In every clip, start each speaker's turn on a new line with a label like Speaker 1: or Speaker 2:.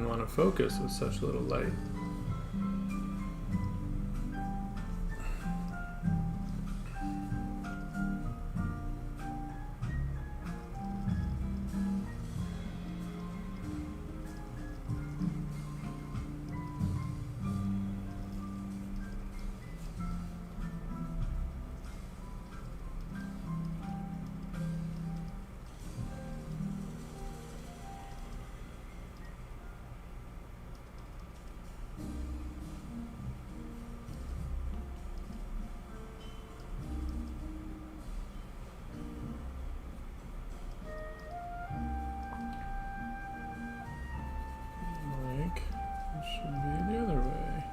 Speaker 1: want to focus with such little light. Should be the other way.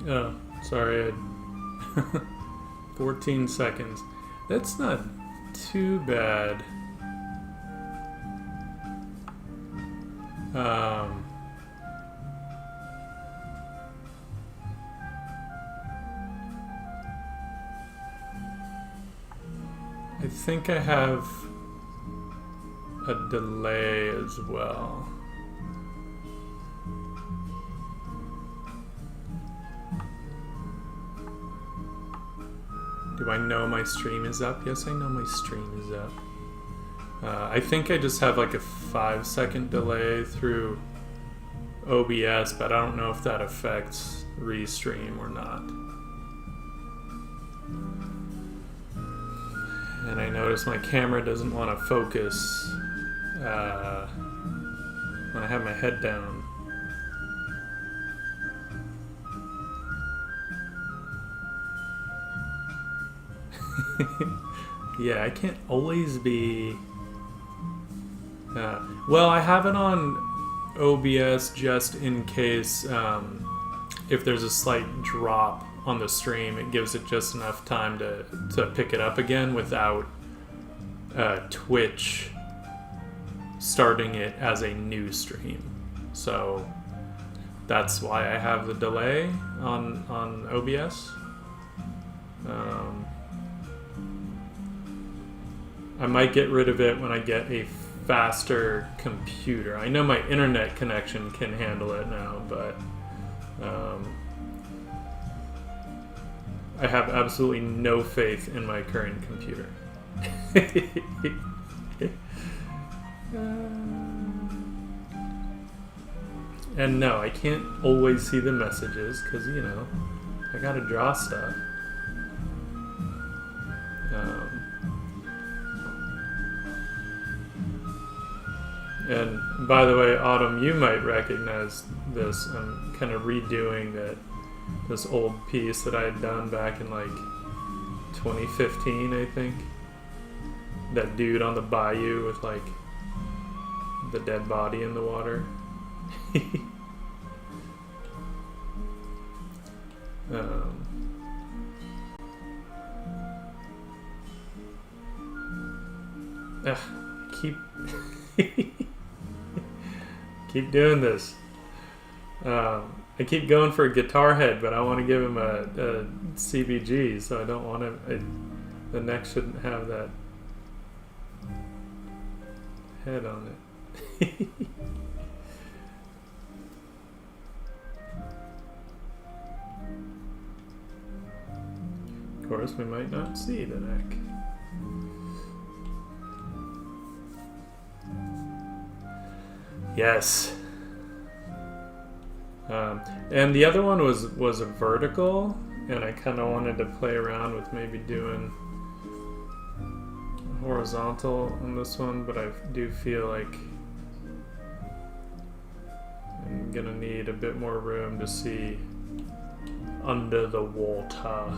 Speaker 1: Oh, sorry, 14 seconds. That's not too bad. I think I have a delay as well. Do I know my stream is up? Yes, I know my stream is up. I think I just have like a 5-second delay through OBS, but I don't know if that affects Restream or not. And I notice my camera doesn't want to focus when I have my head down. Yeah, I can't always be... well, I have it on OBS just in case if there's a slight drop on the stream, it gives it just enough time to pick it up again without Twitch starting it as a new stream. So that's why I have the delay on OBS. I might get rid of it when I get a faster computer. I know my internet connection can handle it now, but I have absolutely no faith in my current computer. And no, I can't always see the messages because, you know, I gotta draw stuff. And by the way, Autumn, you might recognize this. I'm kind of redoing this old piece that I had done back in like 2015, I think. That dude on the bayou with like the dead body in the water. Keep doing this. I keep going for a guitar head, but I want to give him a CBG, so I don't want him. The neck shouldn't have that head on it. Of course, we might not see the neck. Yes. And the other one was a vertical, and I kind of wanted to play around with maybe doing horizontal on this one, but I do feel like I'm gonna need a bit more room to see under the water.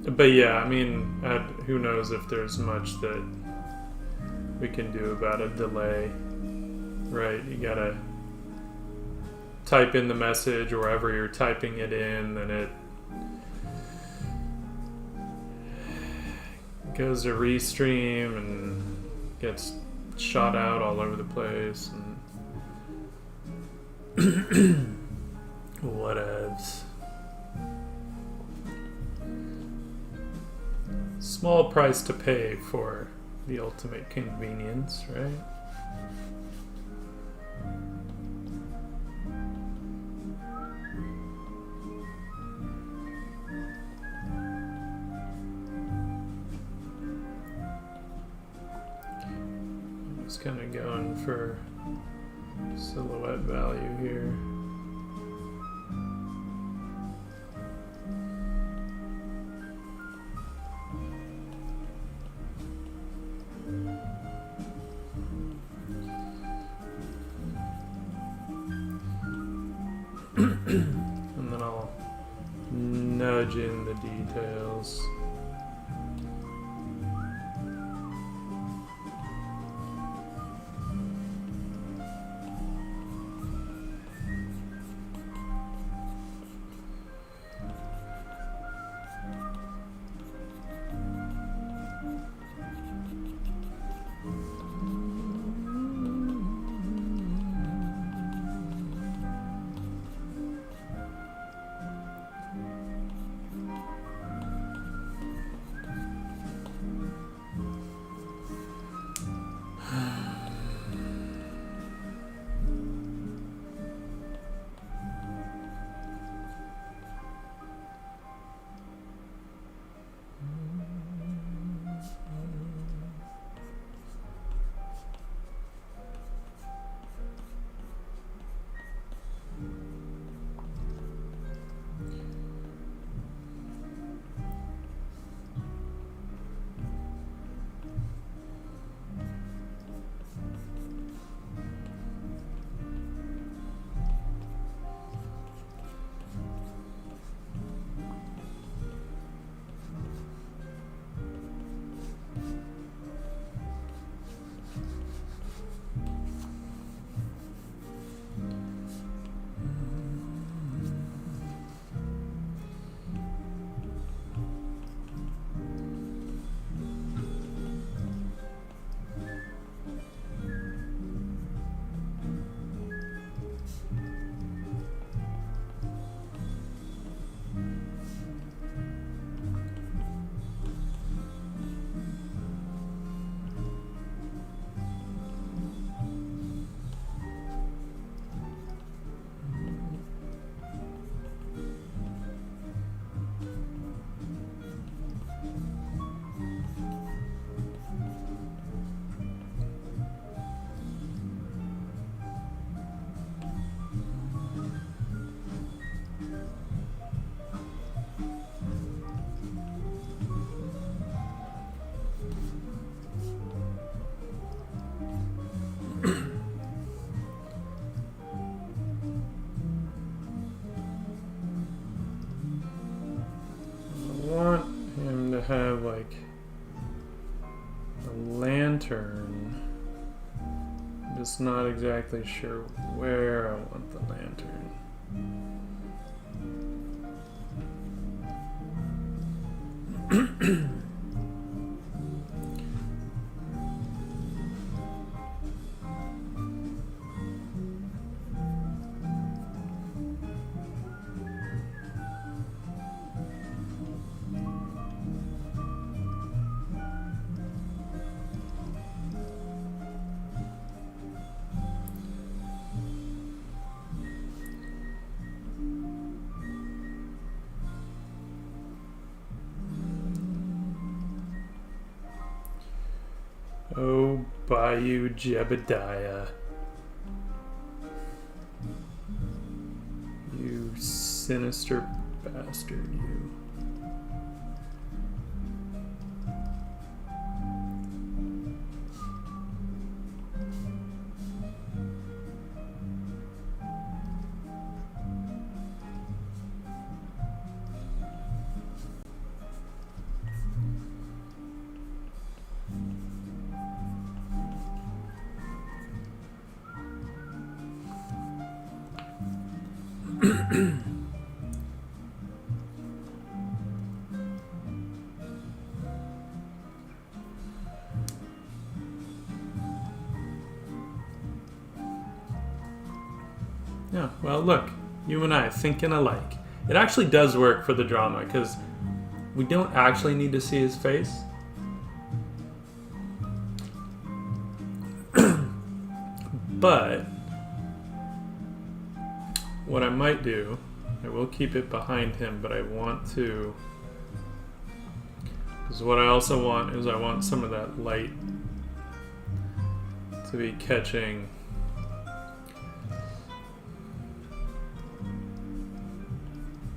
Speaker 1: But yeah, I mean, who knows if there's much that we can do about a delay, right? You gotta type in the message wherever you're typing it in, then it goes to restream and gets shot out all over the place and whatevs. Small price to pay for the ultimate convenience, right? I'm just kind of going for silhouette value here. And then I'll nudge in the details. Have like a lantern. I'm just not exactly sure where I want the lantern. Oh, Bayou Jebadiah. You sinister bastard, you. Yeah, well, look, you and I thinking alike. It actually does work for the drama because we don't actually need to see his face. But what I might do, I will keep it behind him, but I want to, because what I also want is I want some of that light to be catching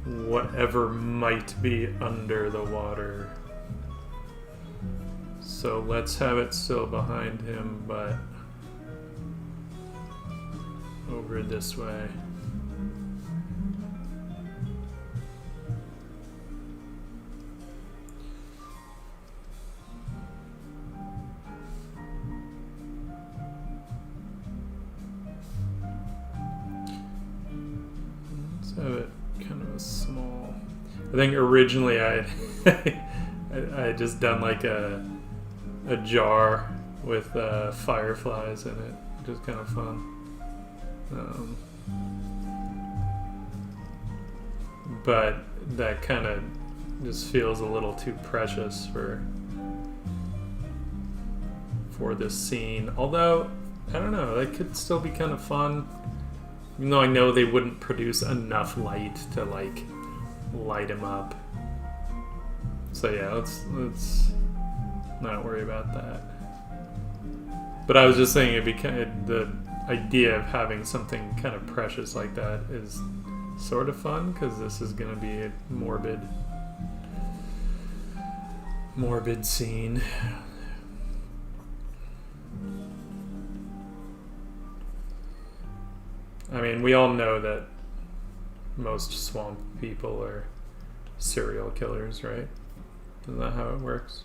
Speaker 1: whatever might be under the water. So let's have it still behind him, but over this way. Let's have it kind of a small. I think originally I had just done like a jar with fireflies in it, which is kind of fun. But that kind of just feels a little too precious for this scene. Although, I don't know, that could still be kind of fun. Even though I know they wouldn't produce enough light to like light him up. So yeah, let's not worry about that. But I was just saying it'd be kind of, the idea of having something kind of precious like that is sort of fun because this is going to be a morbid scene. I mean, we all know that most swamp people are serial killers, right? Isn't that how it works?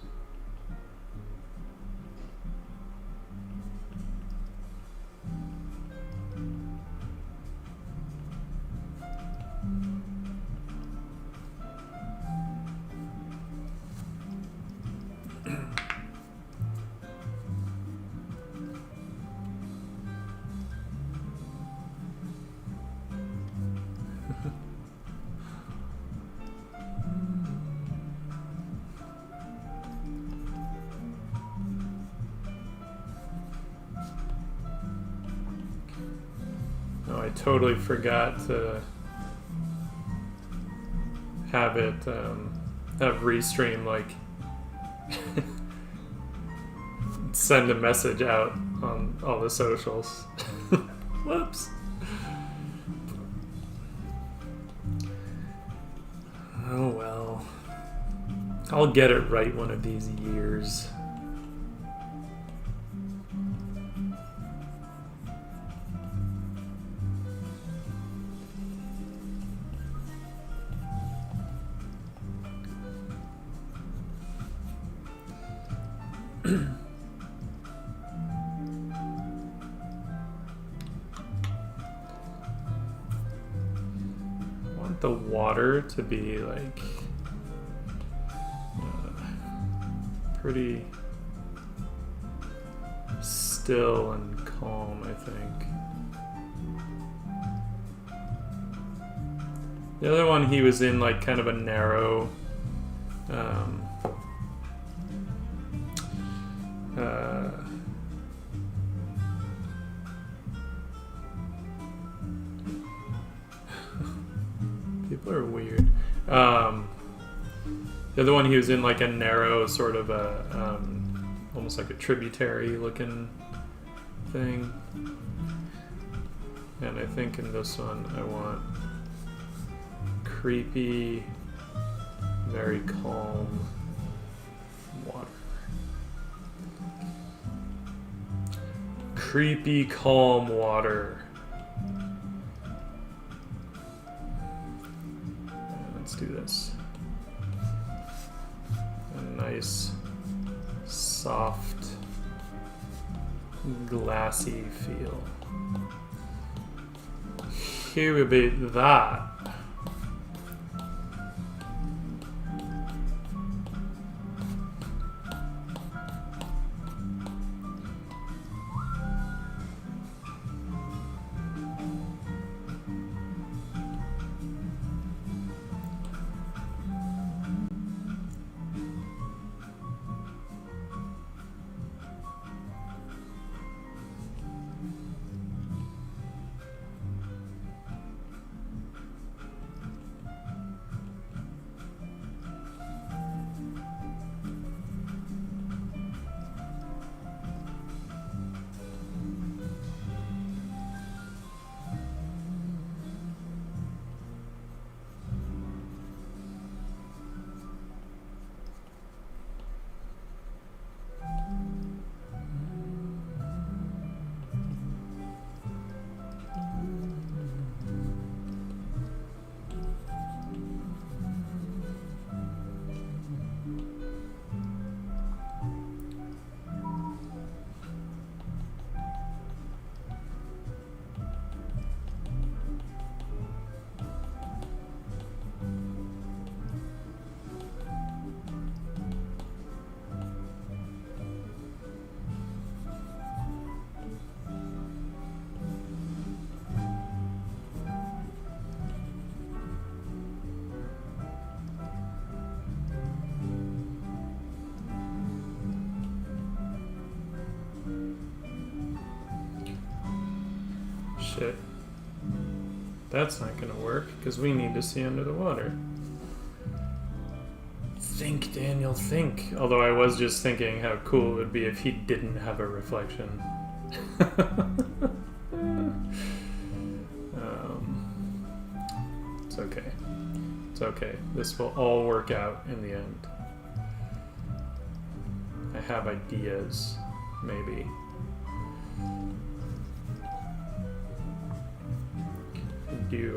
Speaker 1: I totally forgot to have it have Restream like send a message out on all the socials. Whoops. Oh well. I'll get it right one of these years. I want the water to be like pretty still and calm, I think. The other one, he was in like kind of a narrow people are weird. The other one, he was in like a narrow sort of a almost like a tributary looking thing. And I think in this one I want creepy, very calm water. Creepy, calm water. Let's do this. A nice, soft, glassy feel. Here will be that. shit. That's not gonna work, because we need to see under the water. Think, Daniel, think. Although I was just thinking how cool it would be if he didn't have a reflection. It's okay. It's okay. This will all work out in the end. I have ideas, maybe.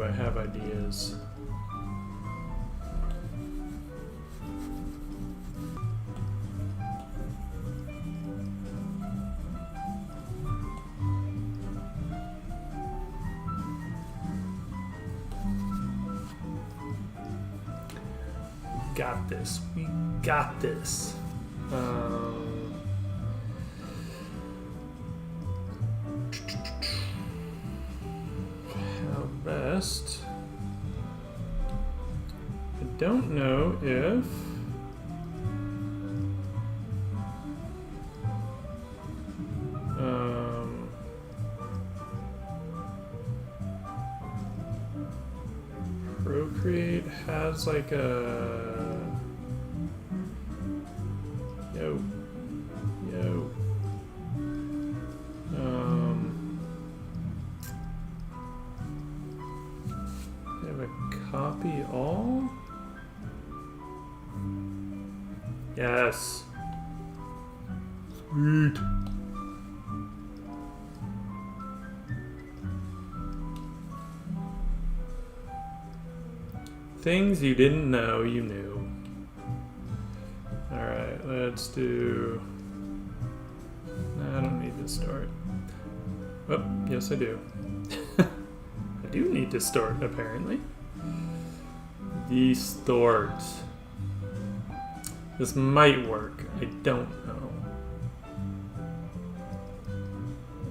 Speaker 1: I have ideas. Got this. We got this. How best? I don't know if Procreate has like a yo. They have a copy all? Yes. Sweet. Things you didn't know you knew. Alright, let's do... I don't need to start. Oh, yes I do. I do need to start, apparently. Distort. This might work. I don't know.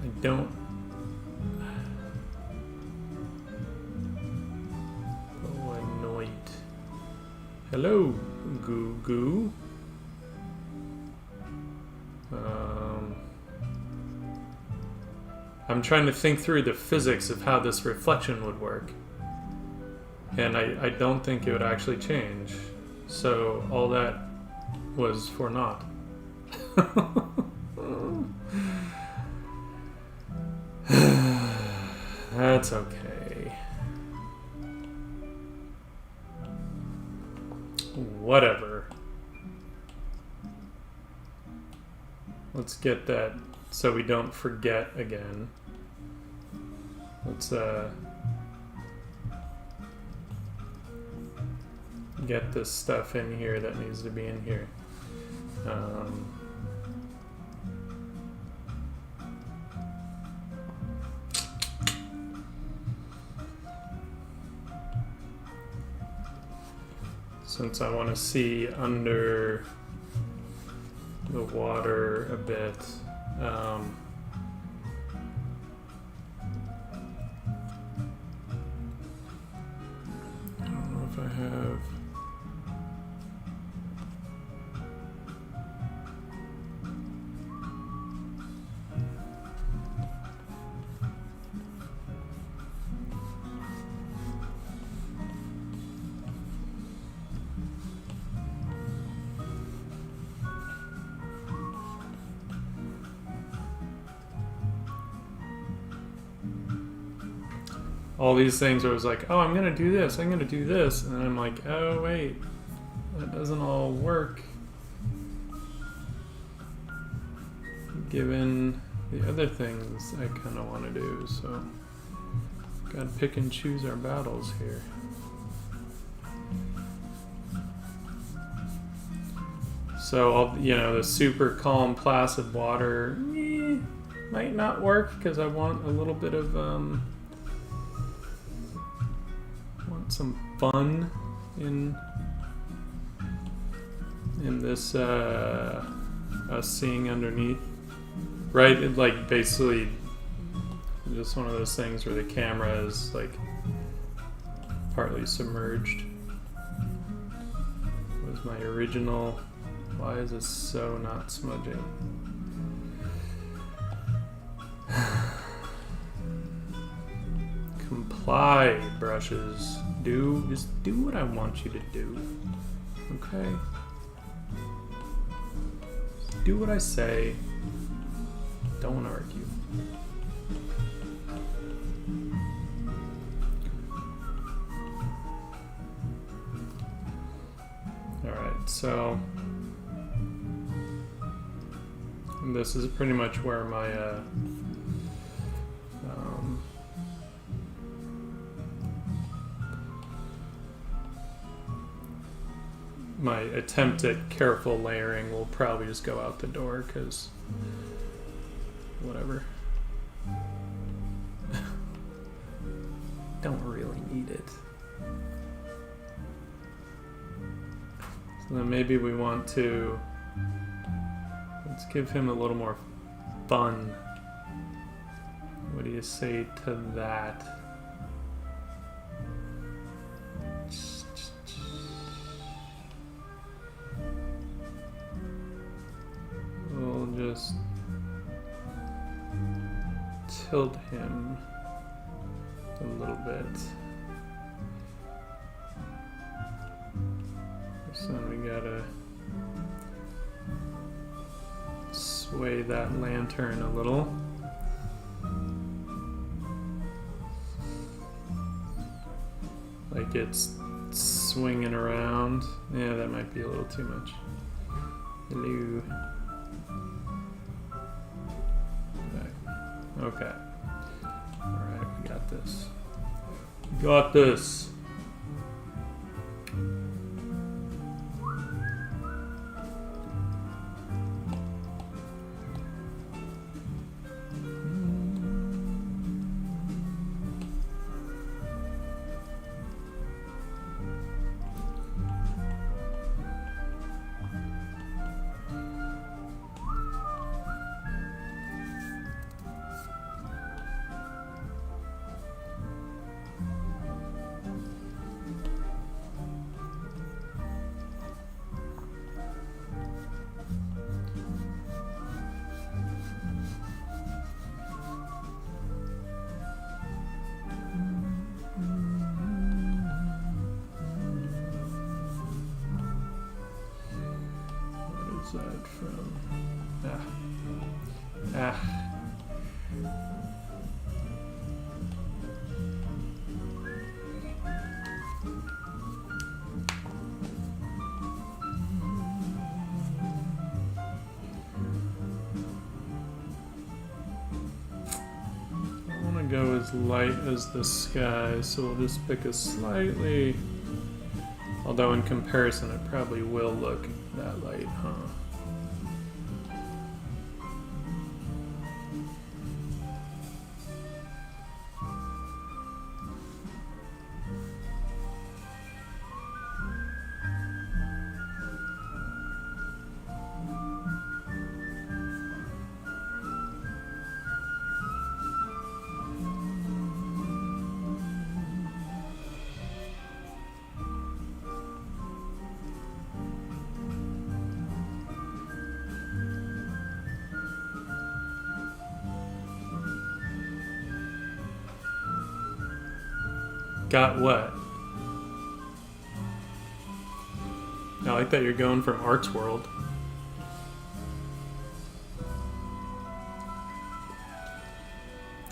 Speaker 1: I don't... Hello, Goo Goo. I'm trying to think through the physics of how this reflection would work. And I don't think it would actually change. So all that was for naught. That's okay. Whatever. Let's get that so we don't forget again. Let's get this stuff in here that needs to be in here. Since I want to see under the water a bit. I don't know if I have... all these things where I was like, oh, I'm gonna do this, and then I'm like, oh wait, that doesn't all work given the other things I kind of want to do, so gotta pick and choose our battles here. So, the super calm, placid water might not work because I want a little bit of some fun in this us seeing underneath, right? It like basically just one of those things where the camera is like partly submerged. Was my original? Why is this so not smudging? apply brushes. Just do what I want you to do. Okay? Just do what I say. Don't argue. Alright, so this is pretty much where my my attempt at careful layering will probably just go out the door, because whatever. Don't really need it. So then maybe we want to, let's give him a little more fun. What do you say to that? We'll just tilt him a little bit. So we gotta sway that lantern a little. Like it's swinging around. Yeah, that might be a little too much. Hello. Okay. Alright, we got this. We got this. Aside from I want to go as light as the sky, so we'll just pick a slightly, although in comparison it probably will look that light, huh? Got what? I like that you're going from Arts World.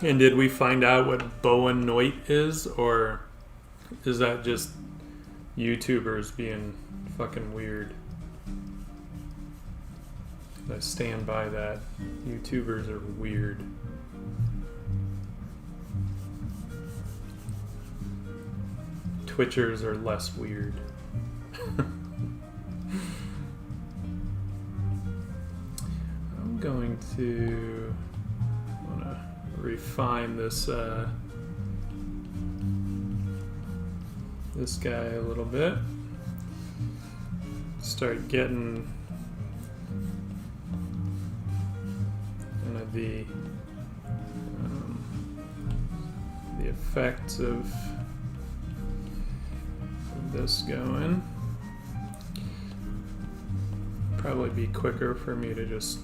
Speaker 1: And did we find out what Boa Noit is, or is that just YouTubers being fucking weird? I stand by that. YouTubers are weird. Twitchers are less weird. I'm going to wanna refine this this guy a little bit. Start getting kind of the effects of this going. Probably be quicker for me to just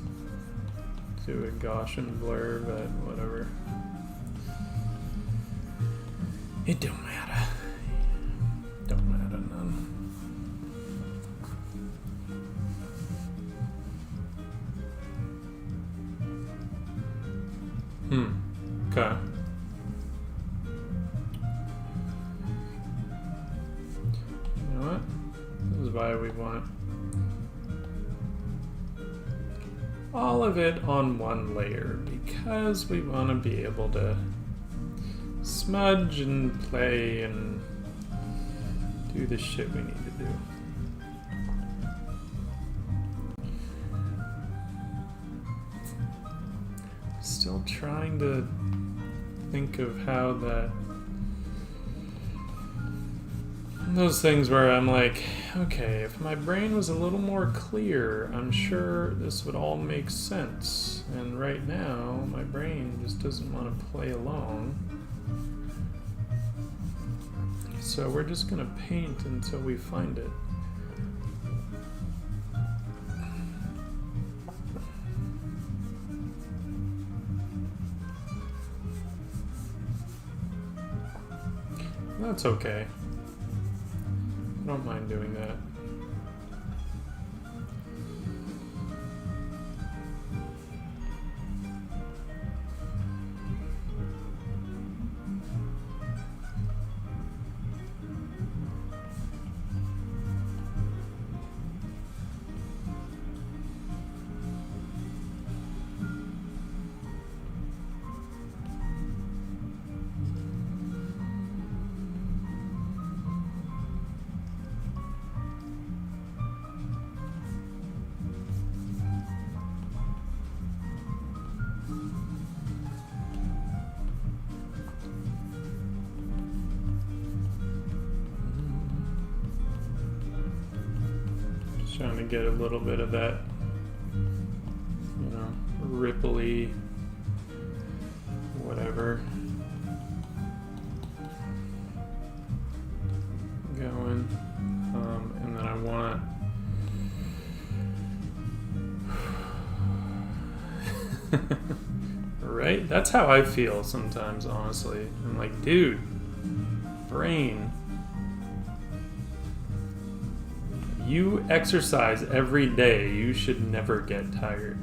Speaker 1: do a Gaussian blur, but whatever. It don't matter. Don't matter none. Okay. You know what? This is why we want all of it on one layer, because we want to be able to smudge and play and do the shit we need to do. Still trying to think of how those things where I'm like, okay, if my brain was a little more clear, I'm sure this would all make sense. And right now, my brain just doesn't want to play along. So we're just gonna paint until we find it. That's okay. I don't mind doing that. Trying to get a little bit of that, you know, ripply, whatever, going, and then I want right? That's how I feel sometimes, honestly. I'm like, dude, brain. You exercise every day. You should never get tired.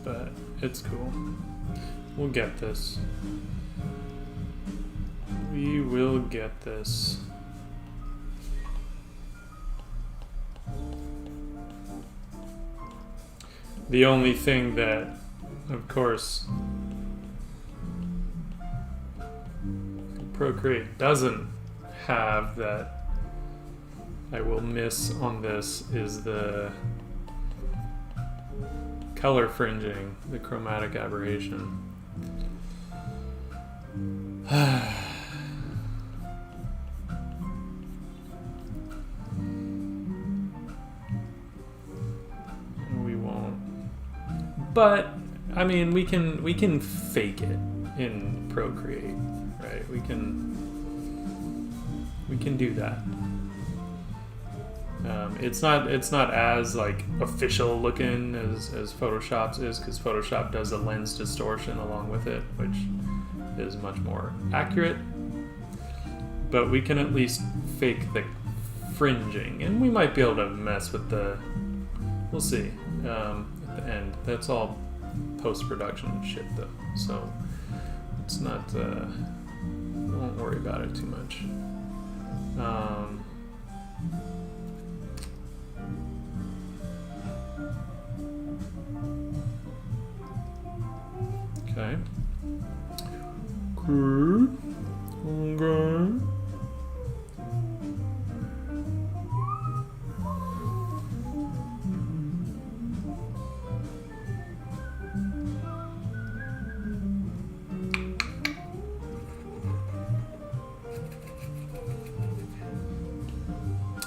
Speaker 1: But it's cool. We'll get this. We will get this. The only thing that, of course, Procreate doesn't have that I will miss on this is the color fringing, the chromatic aberration. But I mean, we can fake it in Procreate, right? We can do that. It's not as like official looking as Photoshop's is, because Photoshop does a lens distortion along with it, which is much more accurate. But we can at least fake the fringing, and we might be able to mess with the. We'll see. At the end, that's all post-production shit though, so it's not won't worry about it too much. Okay. Good. Okay.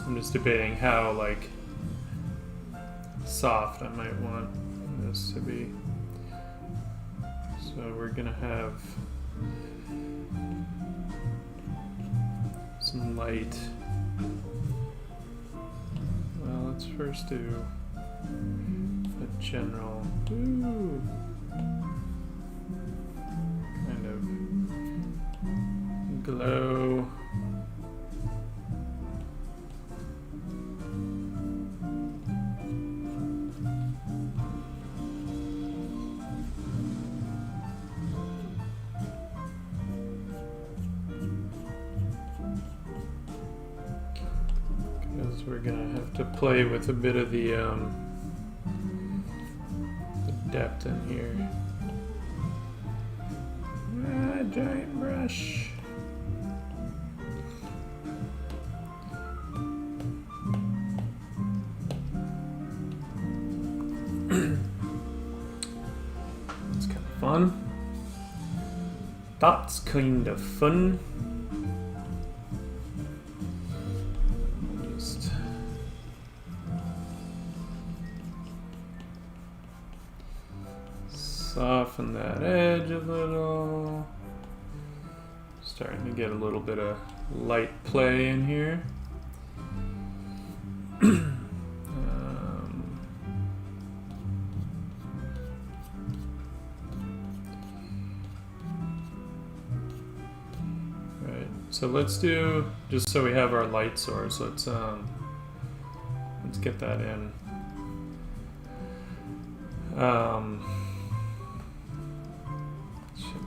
Speaker 1: I'm just debating how like soft I might want this to be. So we're gonna have some light. Well, let's first do a general, kind of glow. We're gonna have to play with a bit of the depth in here. Giant brush. It's kind of fun. That's kind of fun. Soften that edge a little. Starting to get a little bit of light play in here. Right. So let's do, just so we have our light source. Let's get that in.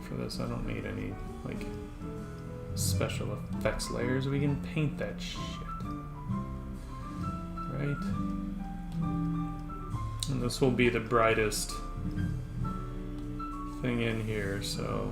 Speaker 1: For this, I don't need any like special effects layers. We can paint that shit, right? And this will be the brightest thing in here, so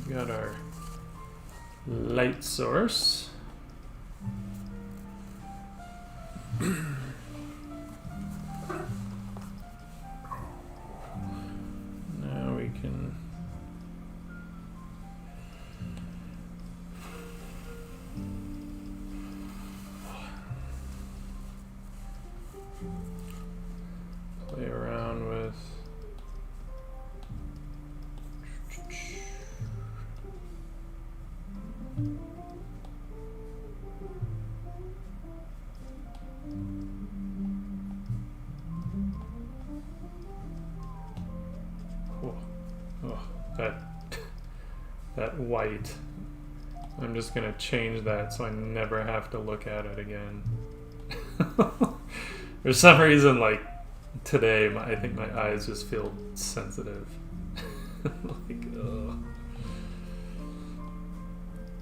Speaker 1: got our light source. Now we can play around with white. I'm just gonna change that so I never have to look at it again. For some reason, like today, I think my eyes just feel sensitive. Like, ugh.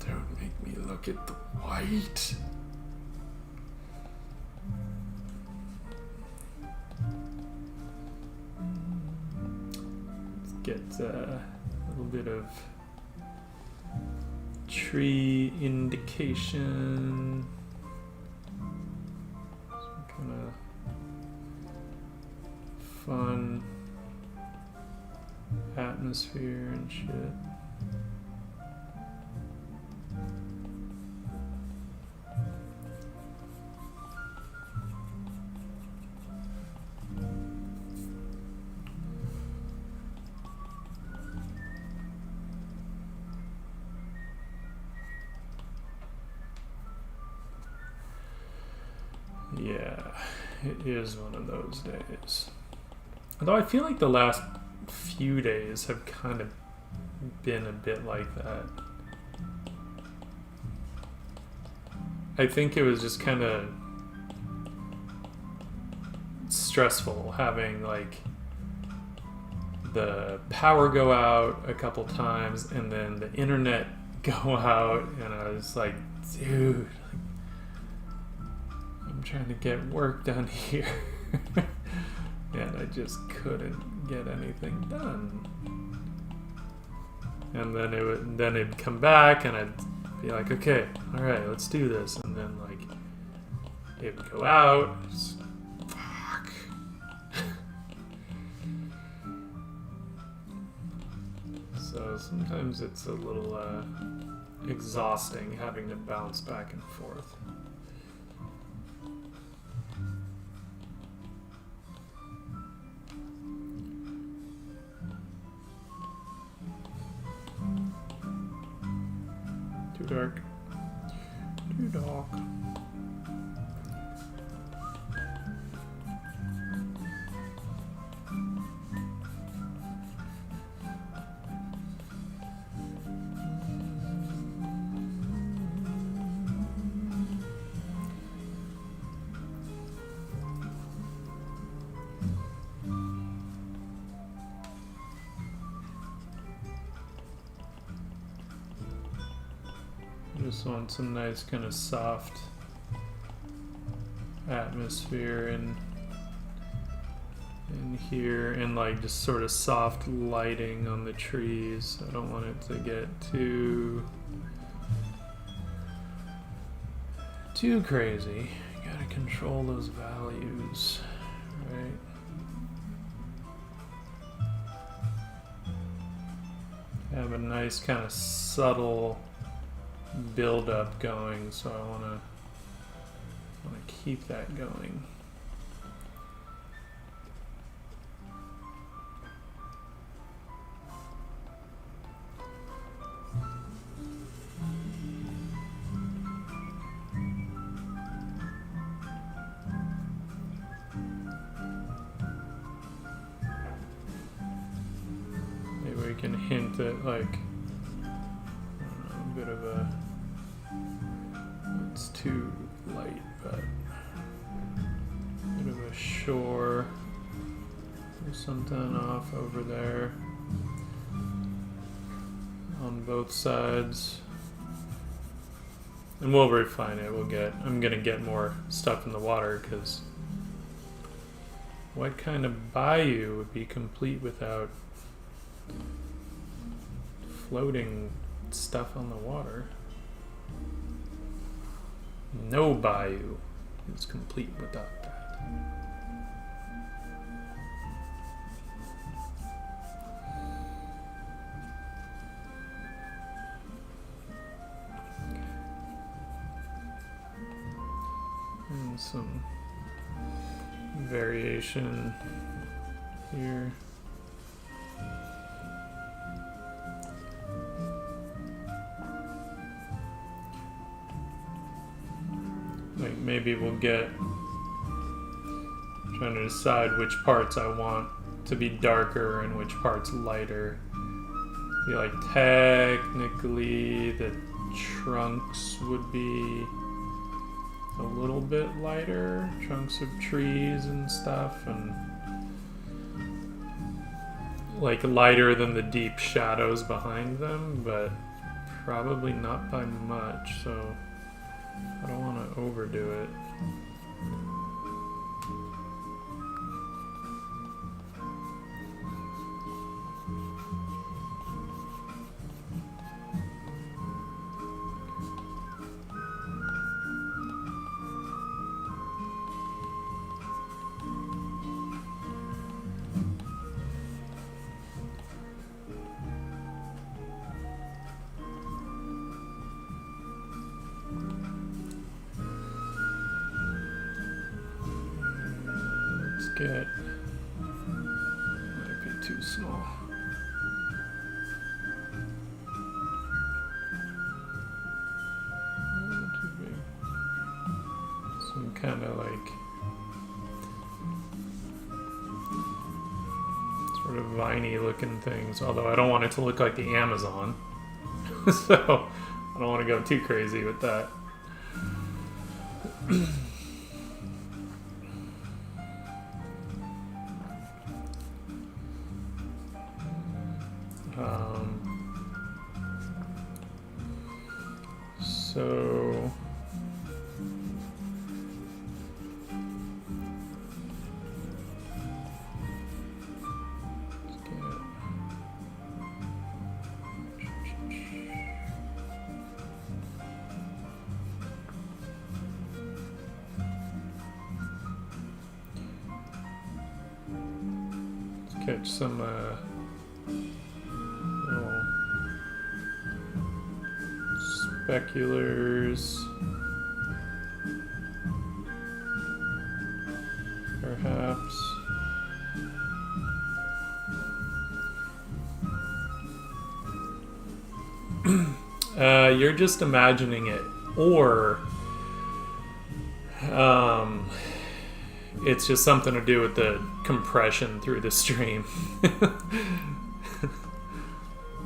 Speaker 1: Don't make me look at the white. Let's get a little bit of tree indication. Some kind of fun atmosphere and shit. Yeah, it is one of those days. Although I feel like the last few days have kind of been a bit like that. I think it was just kind of stressful having like the power go out a couple times and then the internet go out, and I was like, dude, I'm trying to get work done here. And I just couldn't get anything done. And then it'd come back and I'd be like, okay, all right, let's do this. And then like it would go out. Fuck. So sometimes it's a little exhausting having to bounce back and forth. Too dark. Too dark. Just want some nice kind of soft atmosphere in here, and like just sort of soft lighting on the trees. I don't want it to get too crazy. You gotta control those values, right? Have a nice kind of subtle build up going, so I want to keep that going. Maybe we can hint at like a bit of a, it's too light, but a bit of a shore or something off over there on both sides. And we'll refine it. I'm gonna get more stuff in the water, because what kind of bayou would be complete without floating stuff on the water? No bayou is complete without that. And some variation here. Like maybe we'll get, trying to decide which parts I want to be darker and which parts lighter. I feel like technically the trunks would be a little bit lighter, trunks of trees and stuff, and like lighter than the deep shadows behind them, but probably not by much, so I don't want to overdo it. Get might be too small. Too big. Some kind of like sort of viney looking things, although I don't want it to look like the Amazon. So I don't want to go too crazy with that. So let's catch some little speculars, perhaps. You're just imagining it, or it's just something to do with the compression through the stream.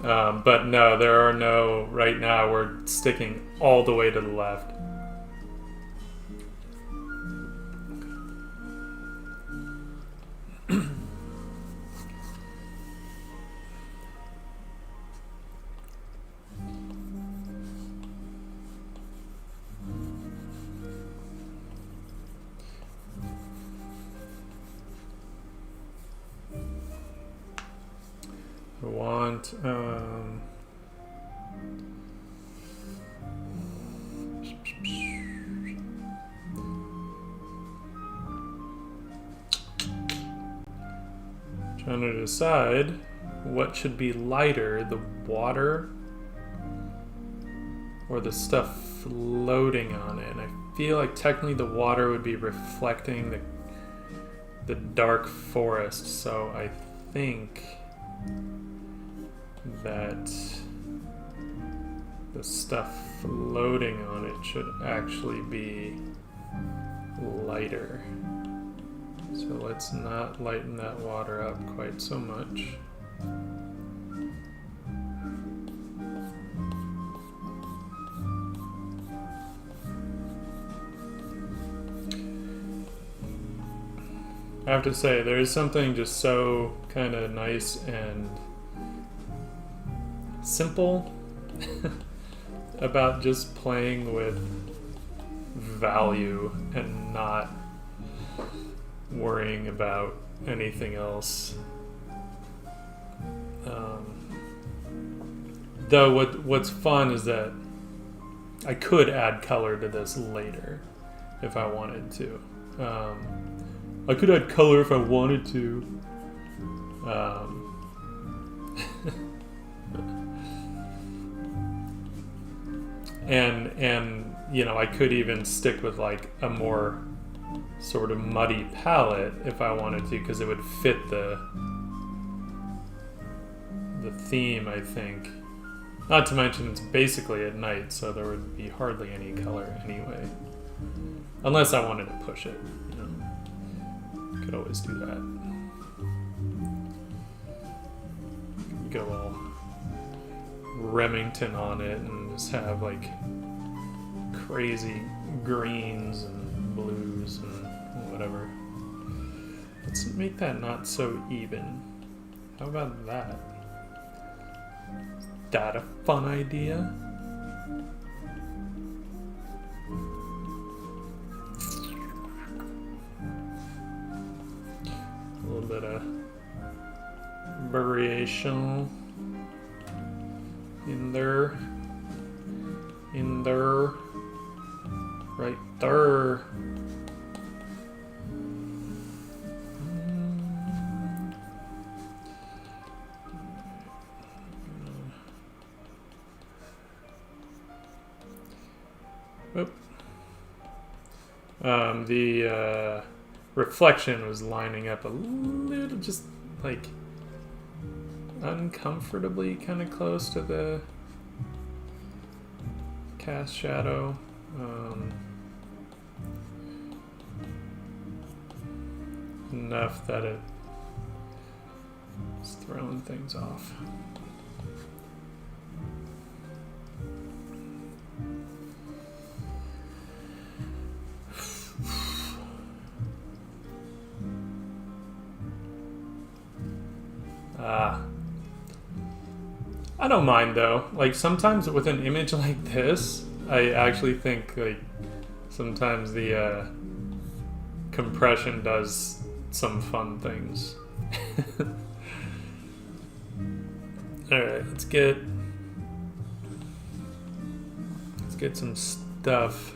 Speaker 1: But no, there are no, right now we're sticking all the way to the left. I want trying to decide what should be lighter, the water or the stuff floating on it. And I feel like technically the water would be reflecting the dark forest, so I think that the stuff floating on it should actually be lighter. So let's not lighten that water up quite so much. I have to say, there is something just so kind of nice and simple about just playing with value and not worrying about anything else. Though what's fun is that I could add color to this later if I wanted to. I could add color if I wanted to. And you know, I could even stick with like a more sort of muddy palette if I wanted to, because it would fit the theme, I think. Not to mention it's basically at night, so there would be hardly any color anyway. Unless I wanted to push it, you know. Could always do that. Go all Remington on it and just have like crazy greens and blues and whatever. Let's make that not so even. How about that? Is that a fun idea? A little bit of variation in there, right there. Oop. The reflection was lining up a little, just like uncomfortably kind of close to the cast shadow. Enough that it's throwing things off. I don't mind though. Like sometimes with an image like this, I actually think like sometimes the compression does some fun things. Alright, let's get some stuff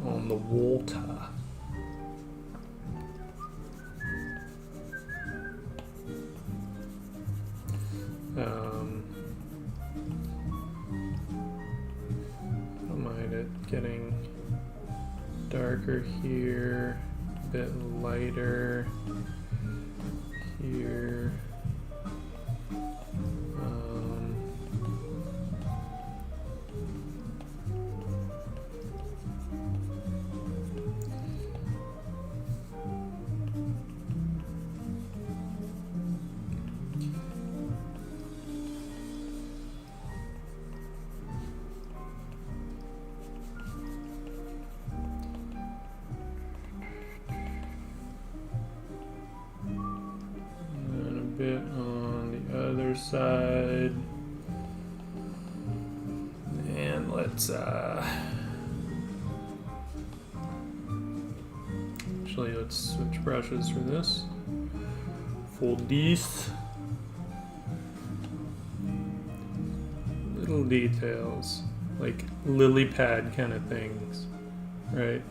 Speaker 1: on the water. I don't mind it getting darker here, a bit lighter here. Bit on the other side, and let's actually let's switch brushes for this. For these little details, like lily pad kind of things, right?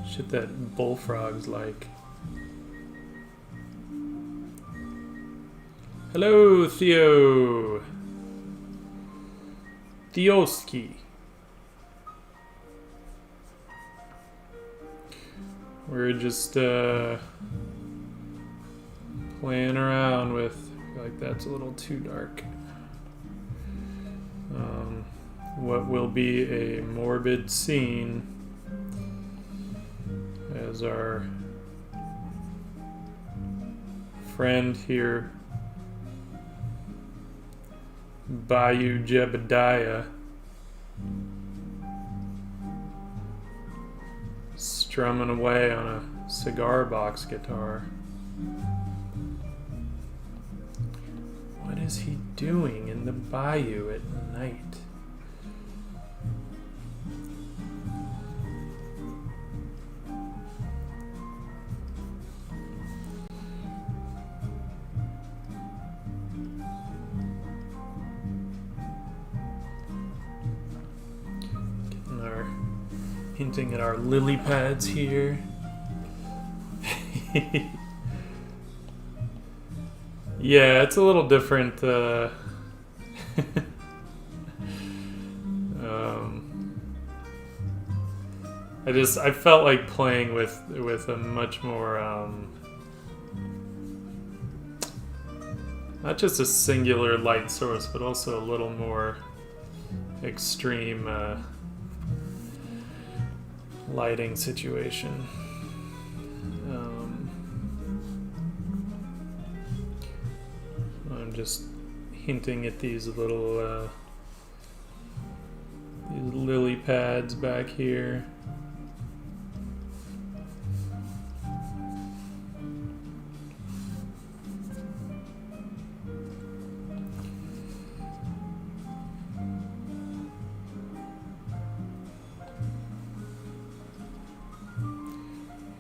Speaker 1: Shit that bullfrogs like. Hello, Theo. Theoski. We're just playing around with, I feel like that's a little too dark. What will be a morbid scene as our friend here, Bayou Jebadiah, strumming away on a cigar box guitar. What is he doing in the bayou at night? Hinting at our lily pads here. Yeah, it's a little different. I felt like playing with a much more not just a singular light source, but also a little more extreme lighting situation. I'm just hinting at these little these lily pads back here.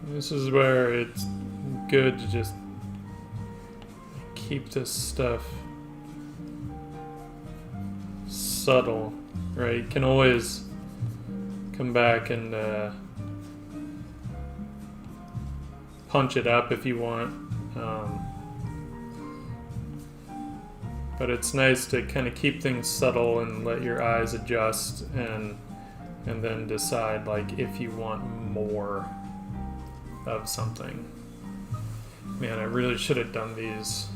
Speaker 1: This is where it's good to just keep this stuff subtle, right? You can always come back and punch it up if you want. But it's nice to kind of keep things subtle and let your eyes adjust and then decide like if you want more of something. Man, I really should have done these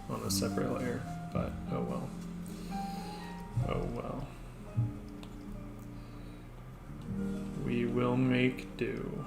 Speaker 1: on a separate layer, but oh well. Oh well. We will make do.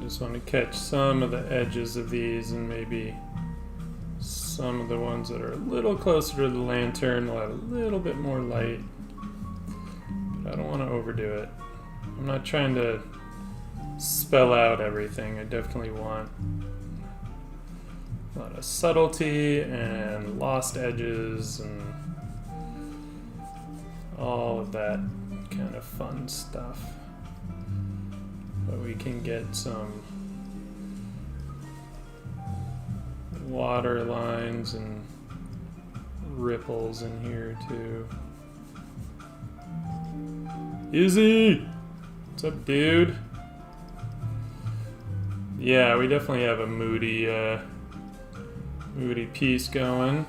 Speaker 1: Just want to catch some of the edges of these and maybe some of the ones that are a little closer to the lantern will have a little bit more light. But I don't want to overdo it. I'm not trying to spell out everything. I definitely want a lot of subtlety and lost edges and all of that kind of fun stuff. But we can get some water lines and ripples in here too. Izzy! What's up, dude? Yeah, we definitely have a moody piece going.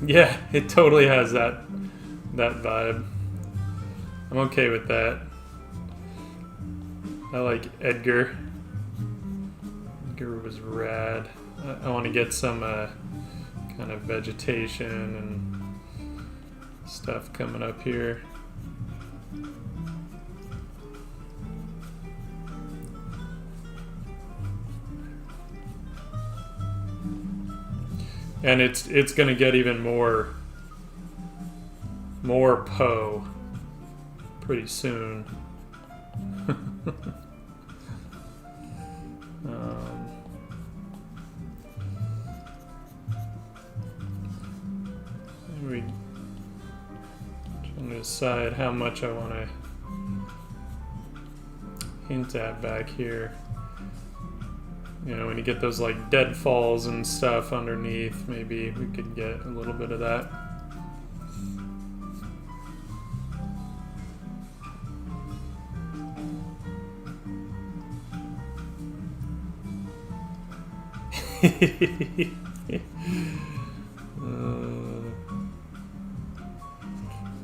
Speaker 1: Yeah, it totally has that vibe. I'm okay with that. I like Edgar. Edgar was rad. I want to get some kind of vegetation and stuff coming up here. And it's gonna get even more Poe pretty soon. Maybe trying to decide how much I want to hint at back here. You know, when you get those like deadfalls and stuff underneath, maybe we could get a little bit of that.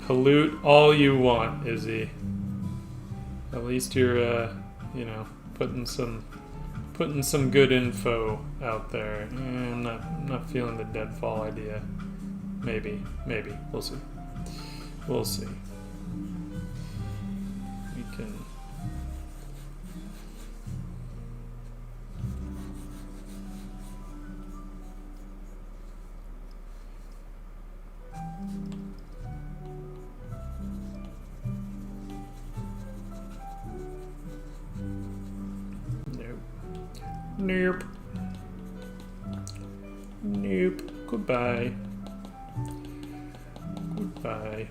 Speaker 1: Pollute all you want, Izzy. At least you're, you know, putting some good info out there. I'm not feeling the deadfall idea. Maybe. We'll see. We can. Nope. Nope. Goodbye. Goodbye.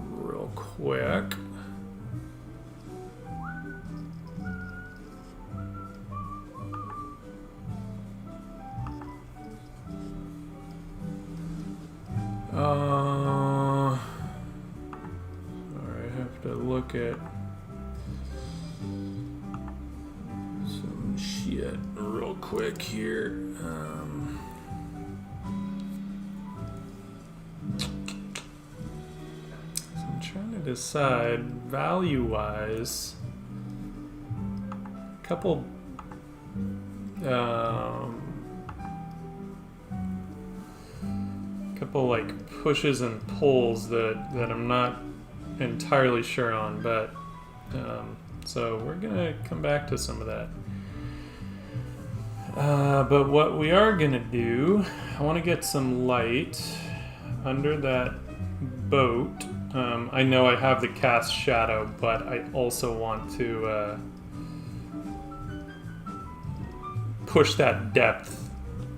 Speaker 1: Real quick. I have to look at some shit real quick here. So I'm trying to decide value-wise. A couple. Couple like pushes and pulls that I'm not entirely sure on, but so we're gonna come back to some of that. But what we are gonna do, I want to get some light under that boat. I know I have the cast shadow, but I also want to push that depth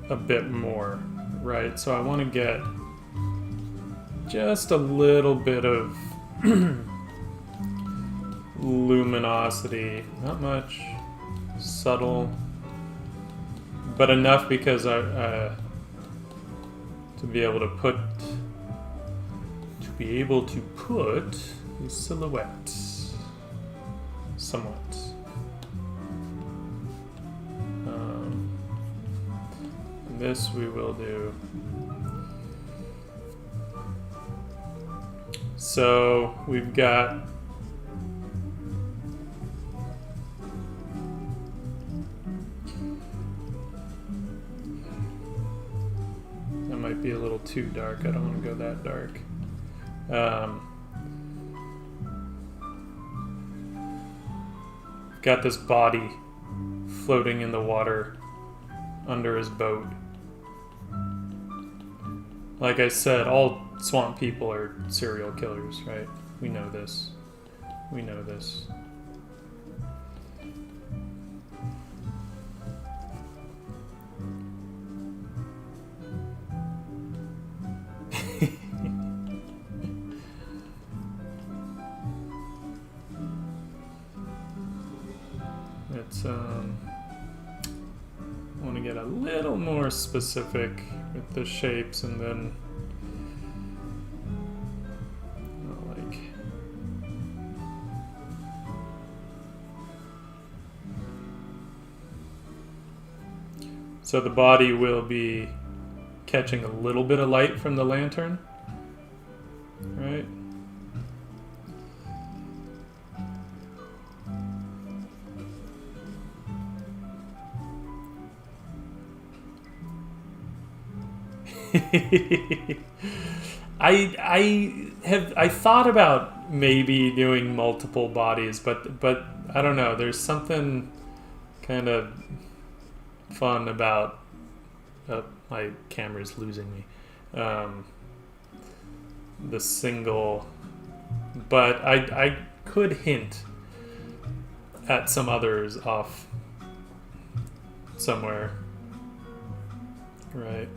Speaker 1: a bit more, right? So I want to get just a little bit of luminosity, not much, subtle, but enough because to be able to put the silhouette somewhat. This we will do. So we've got that might be a little too dark. I don't want to go that dark. Got this body floating in the water under his boat. Like I said, all swamp people are serial killers, right? We know this. We know this. It's I want to get a little more specific with the shapes, and then like so the body will be catching a little bit of light from the lantern, right? I thought about maybe doing multiple bodies, but I don't know. There's something kind of fun about my camera's losing me. The single, but I could hint at some others off somewhere, right?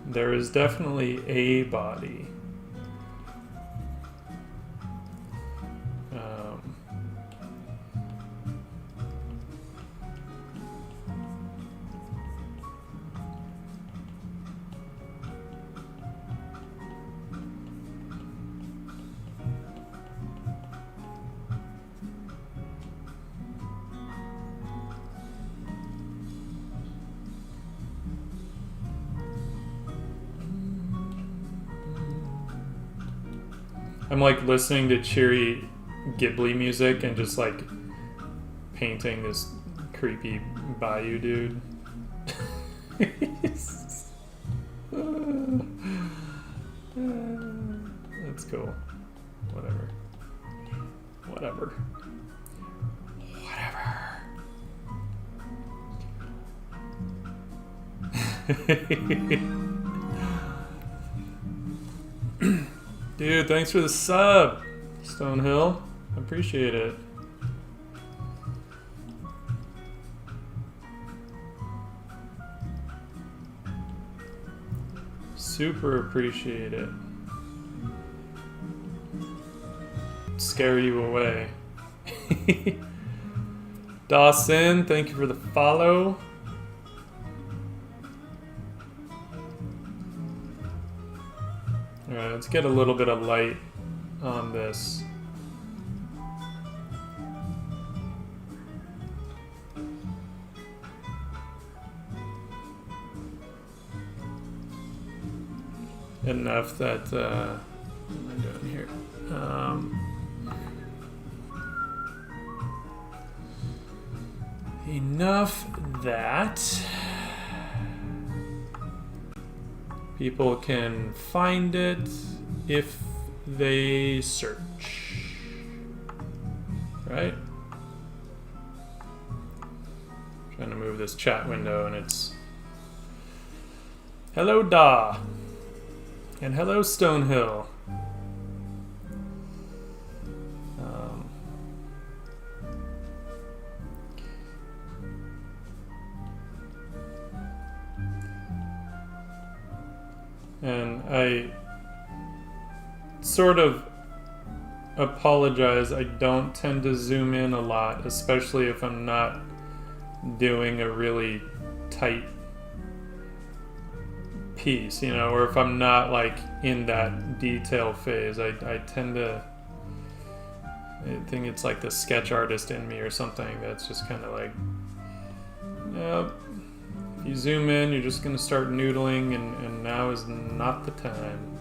Speaker 1: There is definitely a body. I'm like listening to cheery Ghibli music and just like painting this creepy Bayou dude. That's cool. Whatever. Whatever. Whatever. Dude, thanks for the sub, Stonehill. I appreciate it. Super appreciate it. Scare you away. Dawson, thank you for the follow. Alright, let's get a little bit of light on this. Enough that, what am I doing here? Enough that people can find it if they search, right? Trying to move this chat window and it's hello Da and hello Stonehill. And I sort of apologize. I don't tend to zoom in a lot, especially if I'm not doing a really tight piece, you know, or if I'm not like in that detail phase. I tend to, I think it's like the sketch artist in me or something that's just kind of like, yep. You zoom in, you're just going to start noodling, and now is not the time.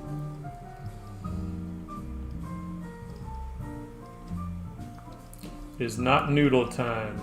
Speaker 1: It is not noodle time.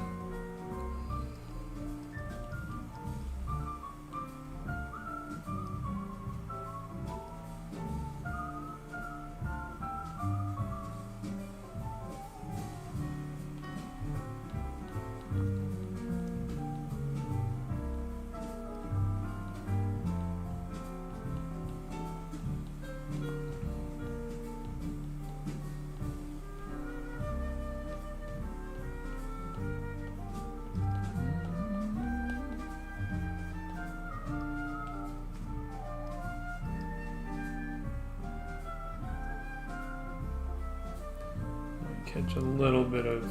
Speaker 1: Catch a little bit of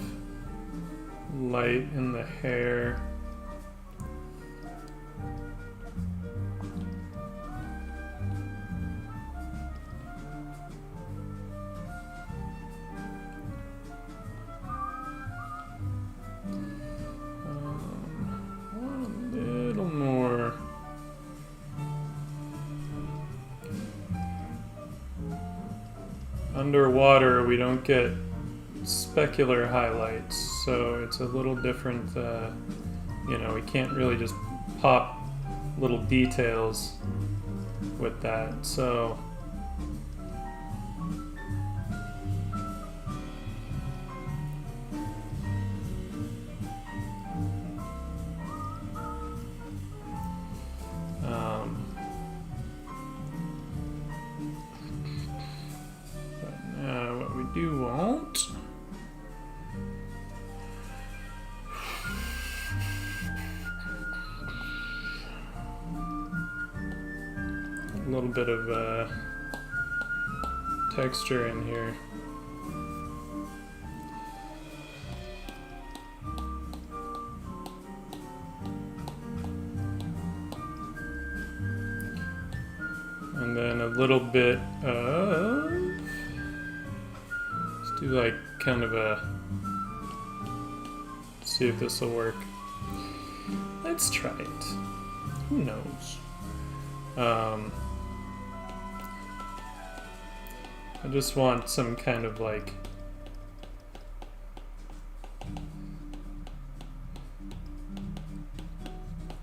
Speaker 1: light in the hair. A little more. Underwater, we don't get specular highlights, so it's a little different, you know, we can't really just pop little details with that, so but now what we do want a little bit of texture in here. And then a little bit of, let's do like kind of a, see if this will work. Let's try it. Who knows? I just want some kind of like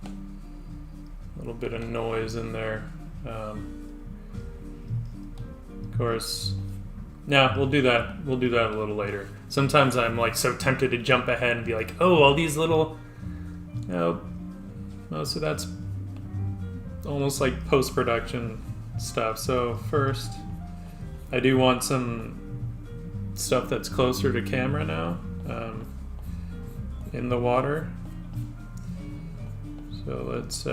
Speaker 1: a little bit of noise in there. Of course, yeah, we'll do that. We'll do that a little later. Sometimes I'm like so tempted to jump ahead and be like, oh, all these little, you know, most of that's almost like post-production stuff. So first, I do want some stuff that's closer to camera now, in the water. So let's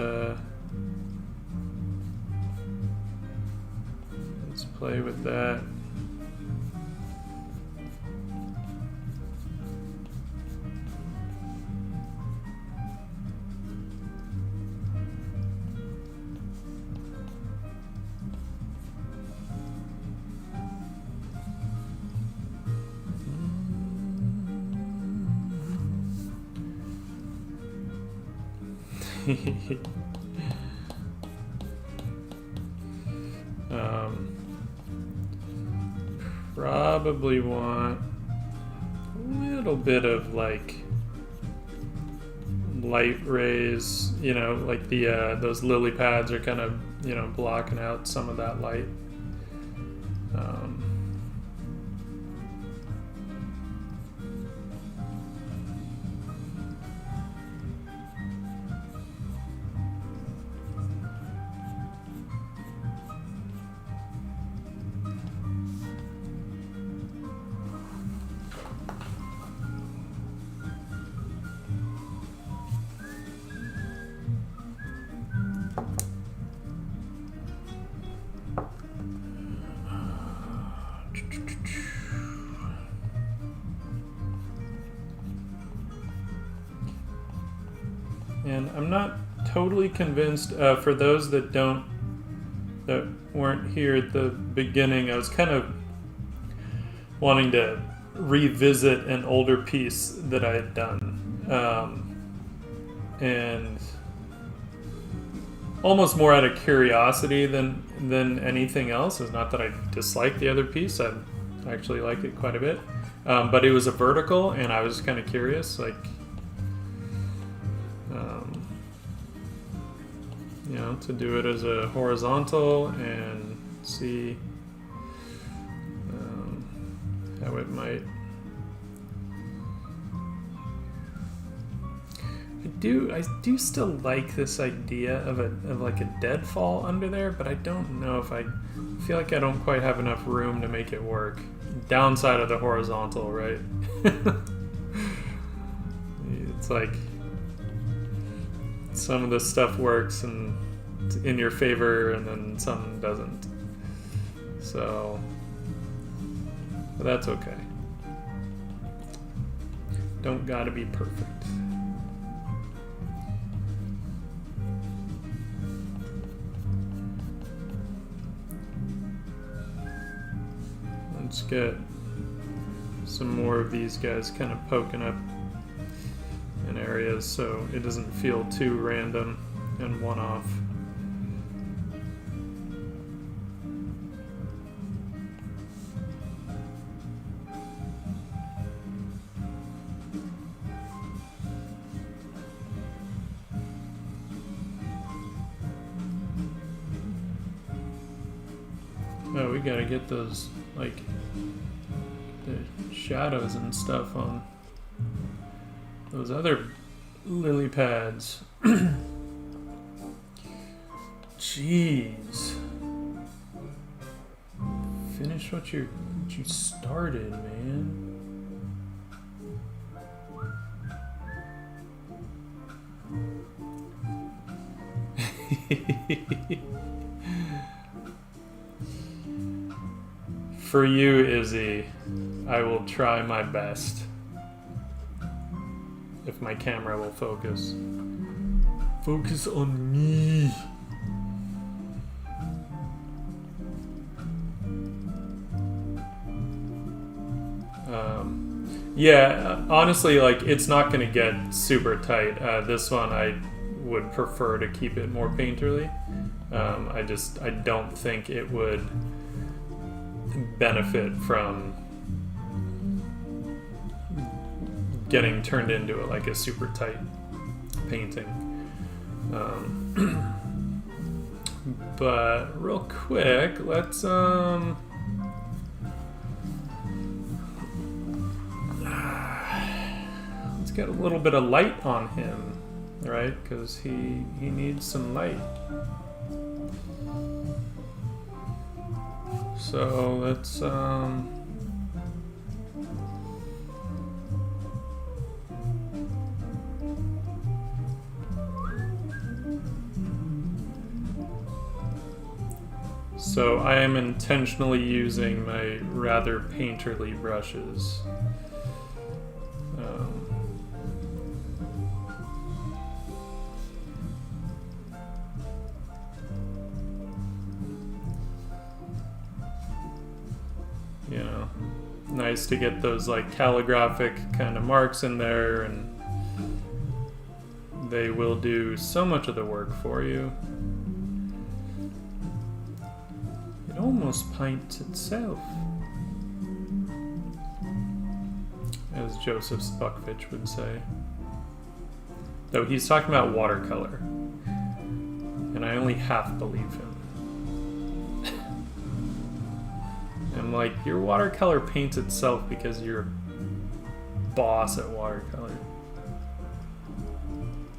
Speaker 1: play with that. Probably want a little bit of like light rays, you know, like the those lily pads are kind of, you know, blocking out some of that light. And I'm not totally convinced, for those that weren't here at the beginning, I was kind of wanting to revisit an older piece that I had done. And almost more out of curiosity than anything else. It's not that I dislike the other piece, I actually like it quite a bit. But it was a vertical, and I was kind of curious, like, you know, to do it as a horizontal and see how it might. I do still like this idea of like a deadfall under there, but I don't know if I feel like I don't quite have enough room to make it work. Downside of the horizontal, right? It's like some of the stuff works and in your favor, and then some doesn't. So, but that's okay. Don't gotta be perfect. Let's get some more of these guys kind of poking up in areas so it doesn't feel too random and one-off. Oh, we gotta get those, like, the shadows and stuff on those other lily pads. Jeez. Finish what you started, man. For you, Izzy, I will try my best. If my camera will focus. Focus on me. Yeah, honestly, like, it's not going to get super tight. This one, I would prefer to keep it more painterly. I don't think it would benefit from getting turned into like a super tight painting. But real quick, let's get a little bit of light on him, right? Because he needs some light. So let's so I am intentionally using my rather painterly brushes. You know, nice to get those like calligraphic kind of marks in there, and they will do so much of the work for you. It almost paints itself, as Joseph Spuckfitch would say. Though he's talking about watercolor, and I only half believe him. I'm like, your watercolor paints itself because you're a boss at watercolor.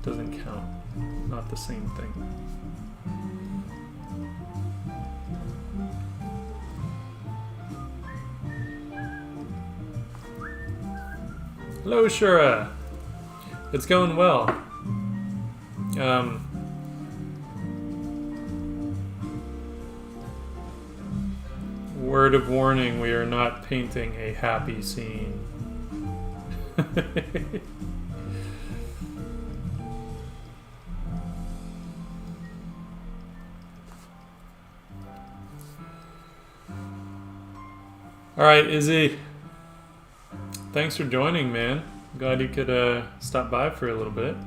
Speaker 1: Doesn't count. Not the same thing. Hello, Shura. It's going well. Word of warning, we are not painting a happy scene. Alright, Izzy. Thanks for joining, man. Glad you could stop by for a little bit.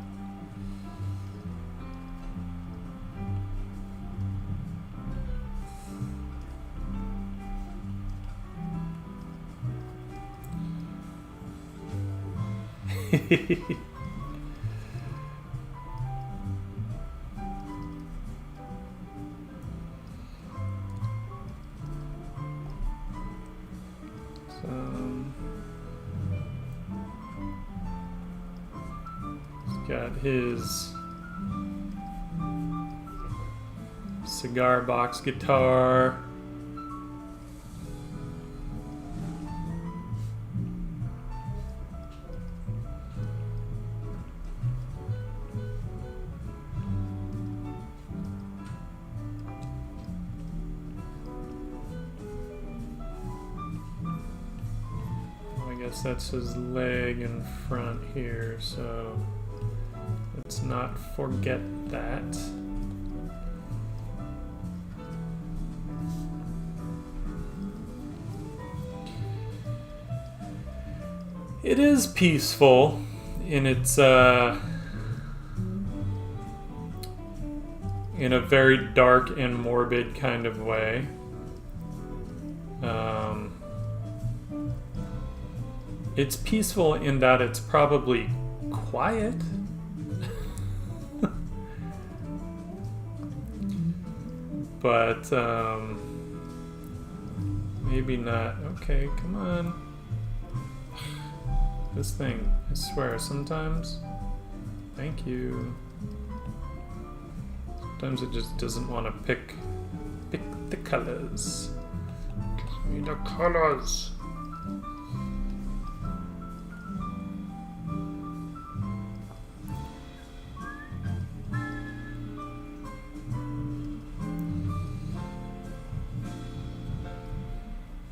Speaker 1: Got his cigar box guitar. I guess that's his leg in front here, so let's not forget that. It is peaceful in its in a very dark and morbid kind of way. It's peaceful in that it's probably quiet. But maybe not. Okay, come on. This thing, I swear, sometimes. Thank you. Sometimes it just doesn't want to pick the colors. Give me the colors.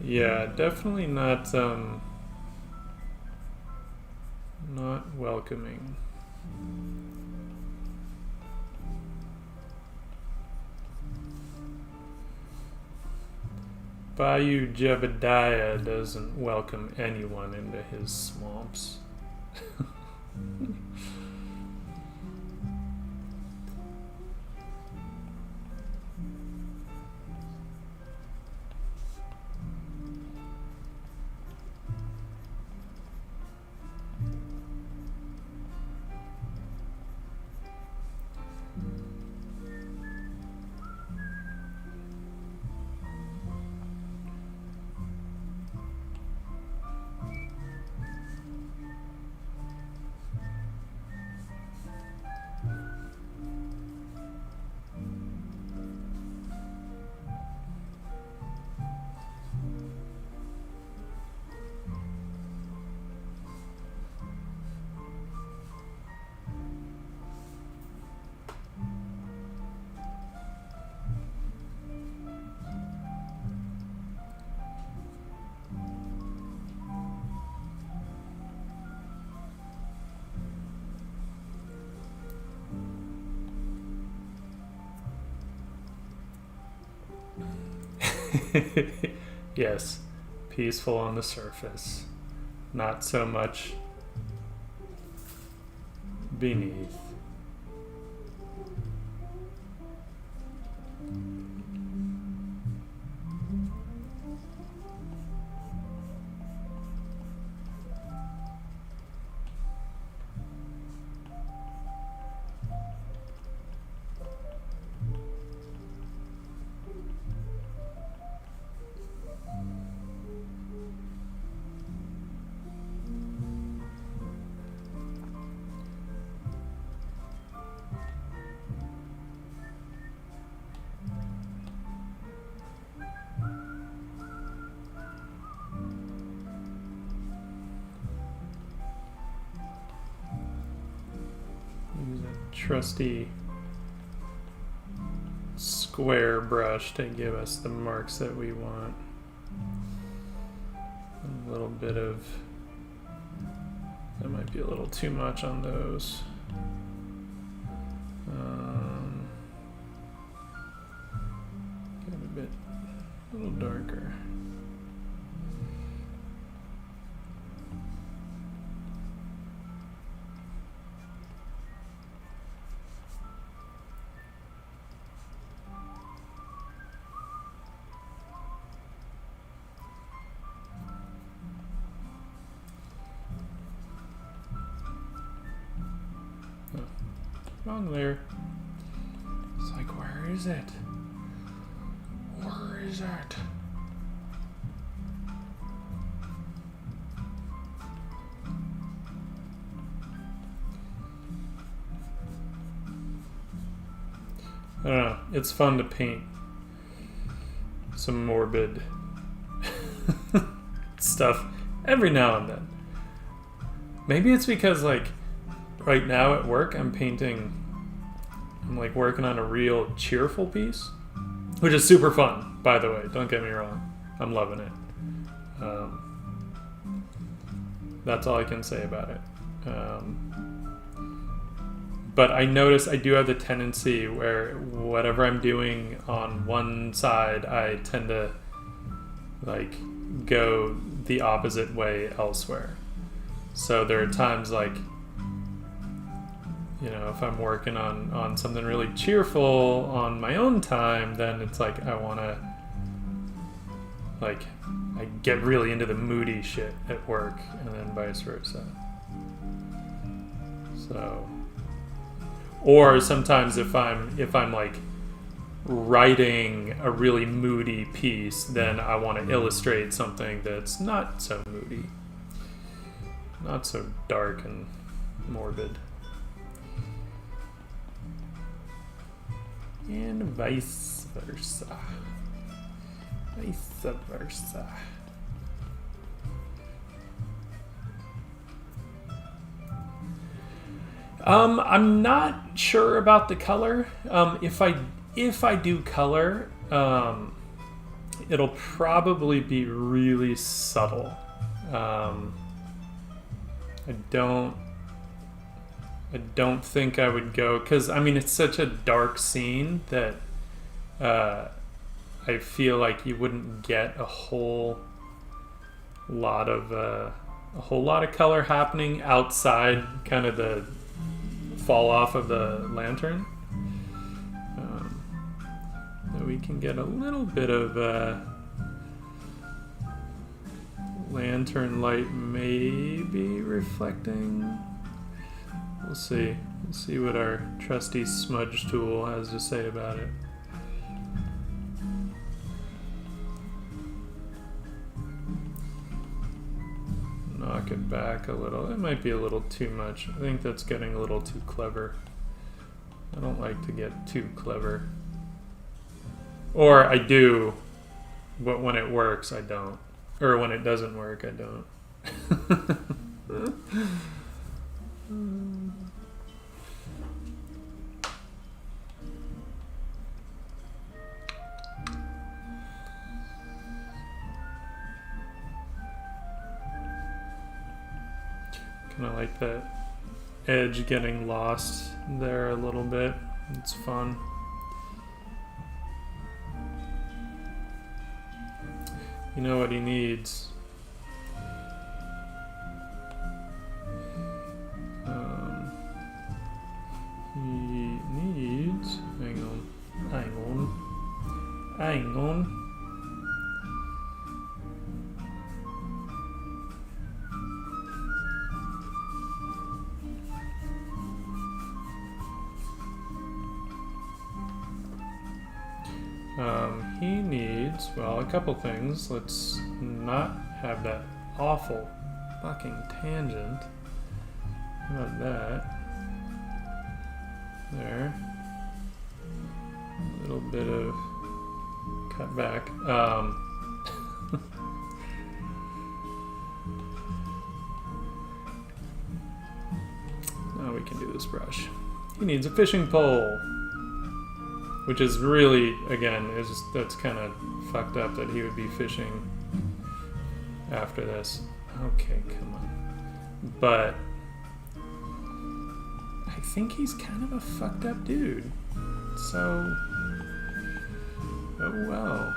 Speaker 1: Yeah, definitely not welcoming. Bayou Jebadiah doesn't welcome anyone into his swamps. Yes, peaceful on the surface, not so much beneath. Trusty square brush to give us the marks that we want. A little bit of, that might be a little too much on those. Get a little darker. Wrong layer. It's like, where is it? Where is it? I don't know. It's fun to paint some morbid stuff every now and then. Maybe it's because, like, right now at work, I'm like working on a real cheerful piece, which is super fun, by the way. Don't get me wrong. I'm loving it. That's all I can say about it. But I notice I do have the tendency where whatever I'm doing on one side, I tend to like go the opposite way elsewhere. So there are times like, you know, if I'm working on something really cheerful on my own time, then it's like I want to, like, I get really into the moody shit at work, and then vice versa. So, or sometimes if I'm like writing a really moody piece, then I want to illustrate something that's not so moody, not so dark and morbid. And vice versa. Vice versa. I'm not sure about the color. If I do color, it'll probably be really subtle. I don't think I would go, because I mean it's such a dark scene that I feel like you wouldn't get a whole lot of color happening outside kind of the fall off of the lantern. We can get a little bit of lantern light maybe reflecting. We'll see. We'll see what our trusty smudge tool has to say about it. Knock it back a little. It might be a little too much. I think that's getting a little too clever. I don't like to get too clever. Or I do, but when it works, I don't. Or when it doesn't work, I don't. Kind of like that edge getting lost there a little bit. It's fun. You know what he needs? He needs... Hang on. He needs, well, a couple things. Let's not have that awful fucking tangent. How about that? There. A little bit of cut back. Now we can do this brush. He needs a fishing pole. Which is really, again, that's kind of fucked up that he would be fishing after this. Okay, come on. But I think he's kind of a fucked up dude. So, oh well.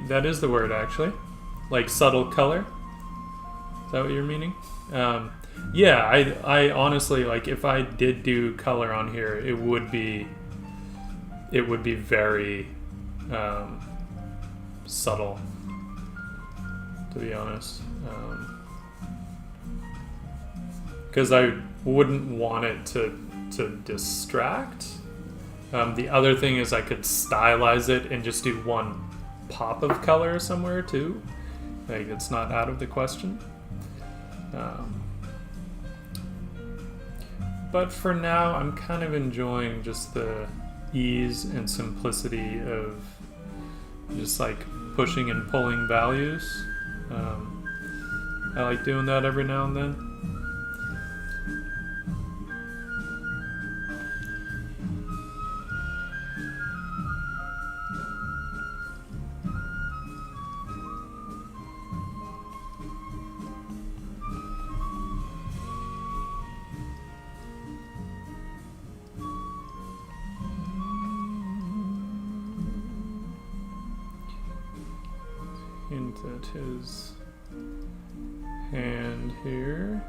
Speaker 1: That is the word, actually. Like subtle color. Is that what you're meaning? Yeah, I honestly, like, if I did do color on here, it would be very subtle, to be honest. Because I wouldn't want it to distract. The other thing is I could stylize it and just do one pop of color somewhere too. Like, it's not out of the question. But for now, I'm kind of enjoying just the ease and simplicity of just like pushing and pulling values. I like doing that every now and then. Hint at his hand here.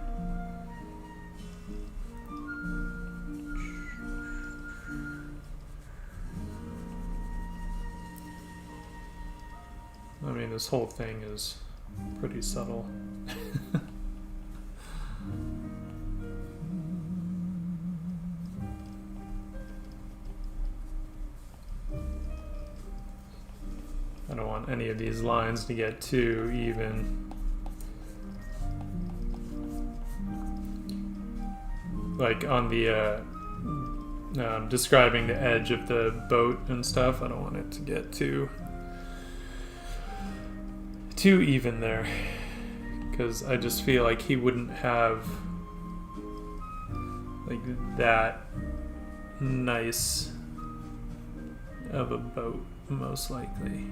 Speaker 1: I mean, this whole thing is pretty subtle. I don't want any of these lines to get too even. Like on the describing the edge of the boat and stuff, I don't want it to get too even there, because I just feel like he wouldn't have like that nice of a boat, most likely.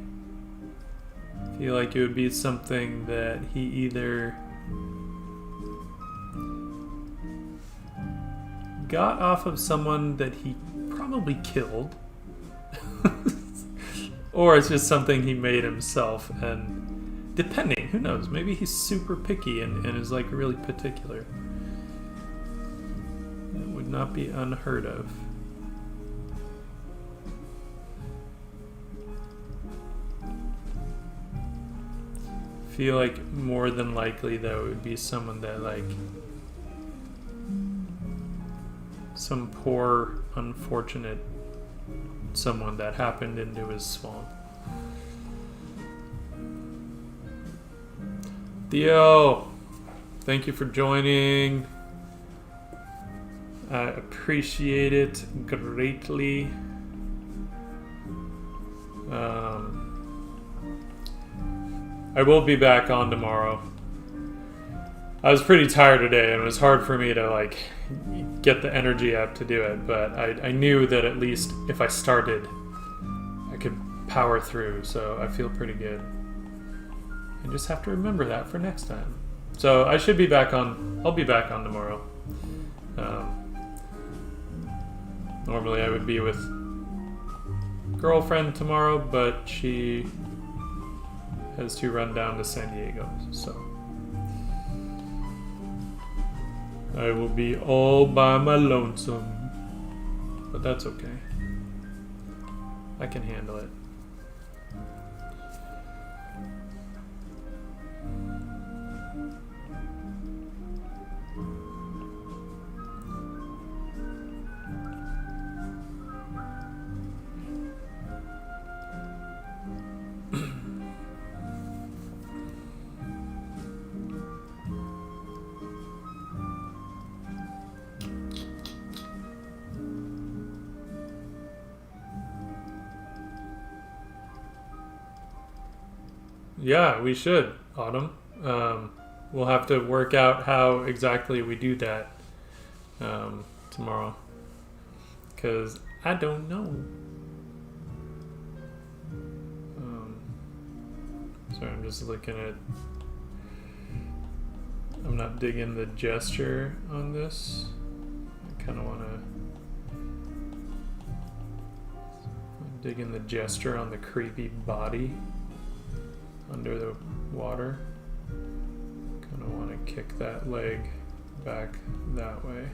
Speaker 1: I feel like it would be something that he either got off of someone that he probably killed, or it's just something he made himself, and depending, who knows, maybe he's super picky and is like really particular. It would not be unheard of. Feel like more than likely though it would be someone that like some poor unfortunate someone that happened into his swamp. Theo, thank you for joining. I appreciate it greatly. I will be back on tomorrow. I was pretty tired today and it was hard for me to like get the energy up to do it, but I knew that at least if I started, could power through, so I feel pretty good. I just have to remember that for next time. So I should be back on. I'll be back on tomorrow. Normally I would be with girlfriend tomorrow, but she has to run down to San Diego, so I will be all by my lonesome. But that's okay. I can handle it. Yeah, we should, Autumn. We'll have to work out how exactly we do that tomorrow. Because I don't know. Sorry, I'm just looking at... I'm not digging the gesture on this. I kind of want to dig in the gesture on the creepy body under the water. Kind of want to kick that leg back that way.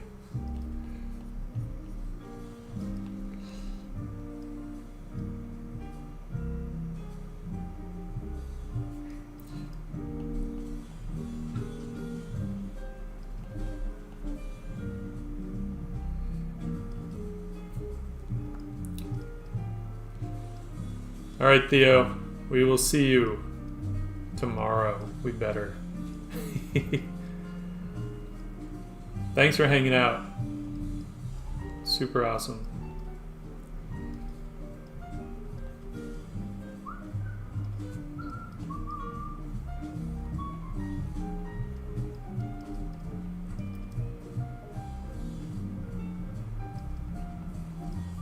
Speaker 1: All right, Theo, we will see you tomorrow. We better. Thanks for hanging out. Super awesome.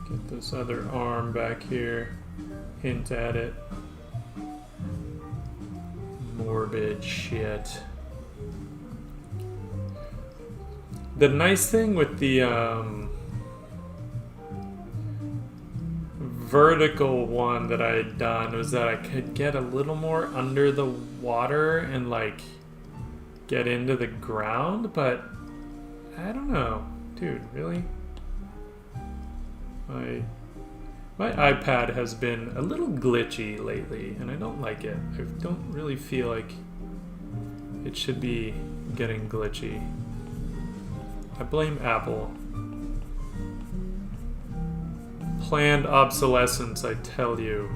Speaker 1: Get this other arm back here. Hint at it. Morbid shit. The nice thing with the vertical one that I had done was that I could get a little more under the water and like get into the ground, but I don't know. Dude, really? My iPad has been a little glitchy lately, and I don't like it. I don't really feel like it should be getting glitchy. I blame Apple. Planned obsolescence, I tell you.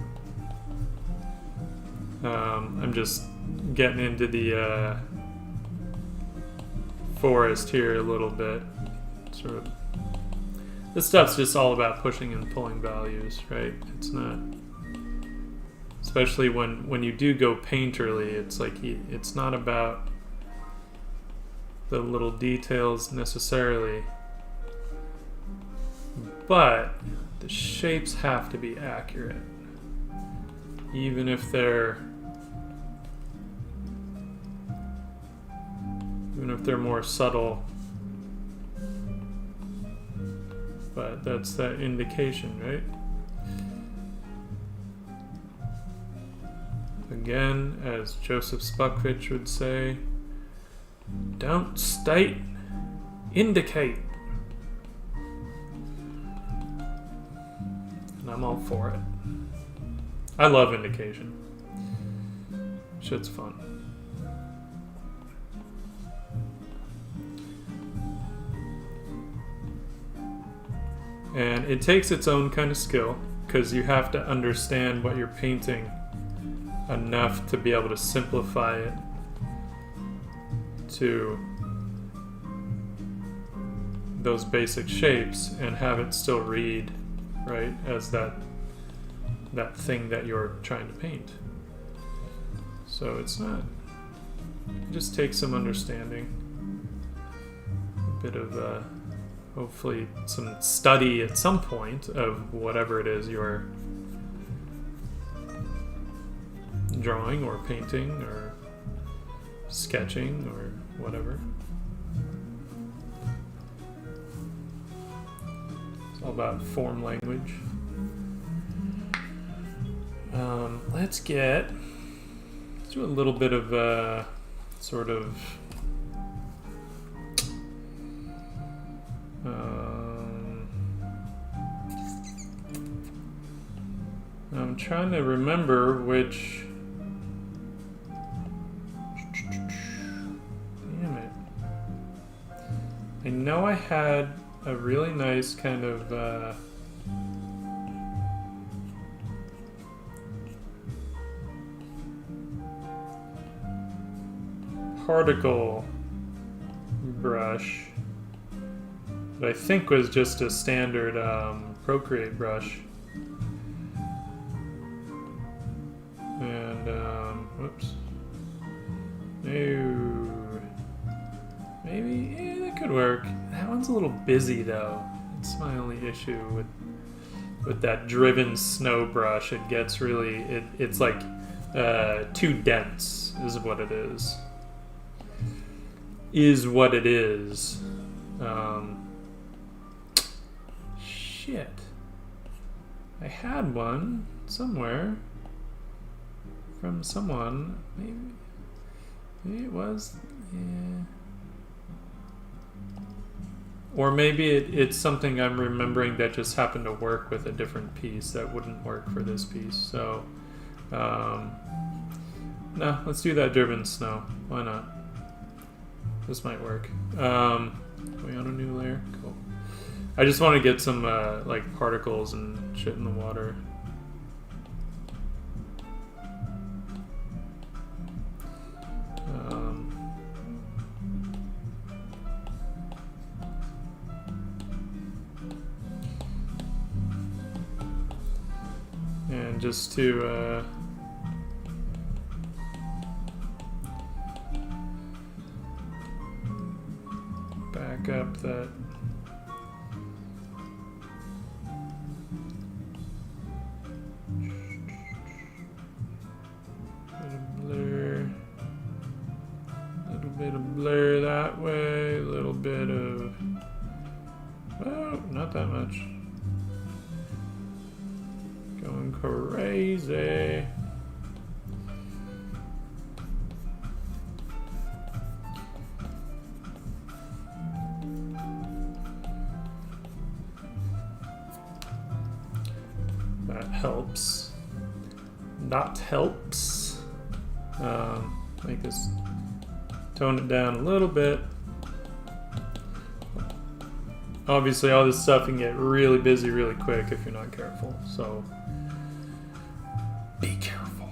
Speaker 1: I'm just getting into the forest here a little bit. Sort of. This stuff's just all about pushing and pulling values, right? It's not, especially when you do go painterly, it's like it's not about the little details necessarily, but the shapes have to be accurate, even if they're more subtle. But that's that indication, right? Again, as Joseph Spuckvich would say, don't state, indicate. And I'm all for it. I love indication. Shit's fun. And it takes its own kind of skill, because you have to understand what you're painting enough to be able to simplify it to those basic shapes and have it still read, right, as that thing that you're trying to paint. So it's not, it just takes some understanding, a bit of hopefully some study at some point of whatever it is you're drawing or painting or sketching or whatever. It's all about form language. Let's do a little bit of sort of I'm trying to remember which. Damn it. I know I had a really nice kind of particle brush that I think was just a standard Procreate brush. And, whoops. No. Maybe, yeah, that could work. That one's a little busy though. That's my only issue with that driven snow brush. It gets really, it's like too dense is what it is. Shit. I had one somewhere from someone. Maybe it was, yeah. Or maybe it's something I'm remembering that just happened to work with a different piece that wouldn't work for this piece. So, no, let's do that driven snow. Why not? This might work. We on a new layer? Cool. I just want to get some like particles and shit in the water. And just to back up that bit of blur that way, a little bit of, oh, not that much. Going crazy. That helps. That helps. Make this, tone it down a little bit. Obviously, all this stuff can get really busy really quick if you're not careful. So, be careful.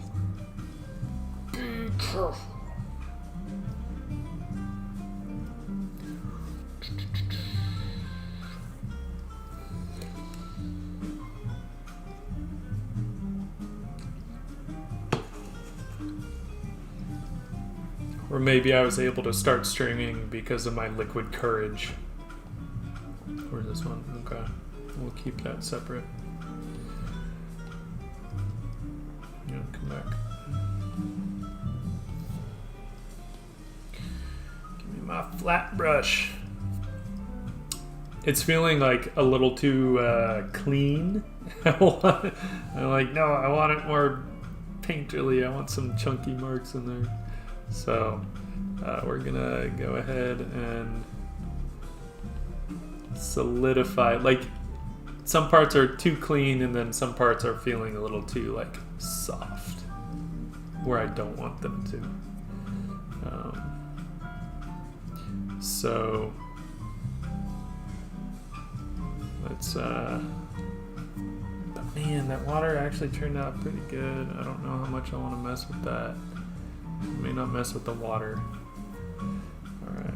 Speaker 1: Be careful. Or maybe I was able to start streaming because of my liquid courage. Where's this one? Okay. We'll keep that separate. Yeah, come back. Give me my flat brush. It's feeling like a little too clean. I'm like, no, I want it more painterly. I want some chunky marks in there. So we're gonna go ahead and solidify. Like, some parts are too clean and then some parts are feeling a little too like soft where I don't want them to. So let's but man, that water actually turned out pretty good. I don't know how much I want to mess with that. I may not mess with the water. Alright.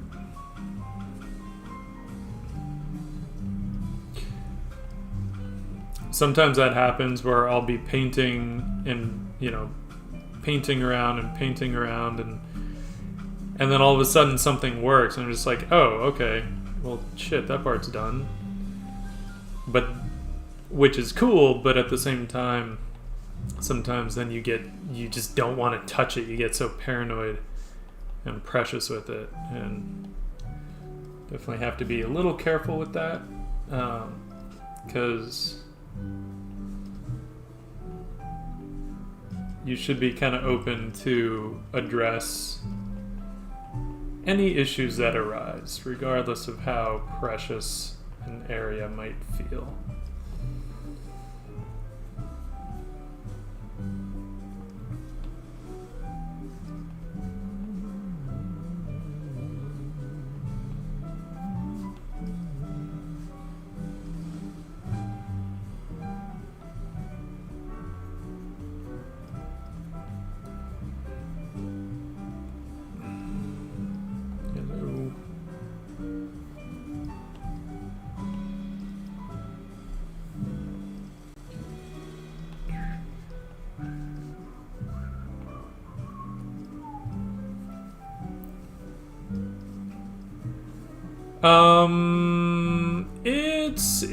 Speaker 1: Sometimes that happens where I'll be painting and, painting around and then all of a sudden something works and I'm just like, oh, okay, well, shit, that part's done. But, which is cool, but at the same time, sometimes then you just don't want to touch it. You get so paranoid and precious with it, and definitely have to be a little careful with that, because you should be kind of open to address any issues that arise, regardless of how precious an area might feel.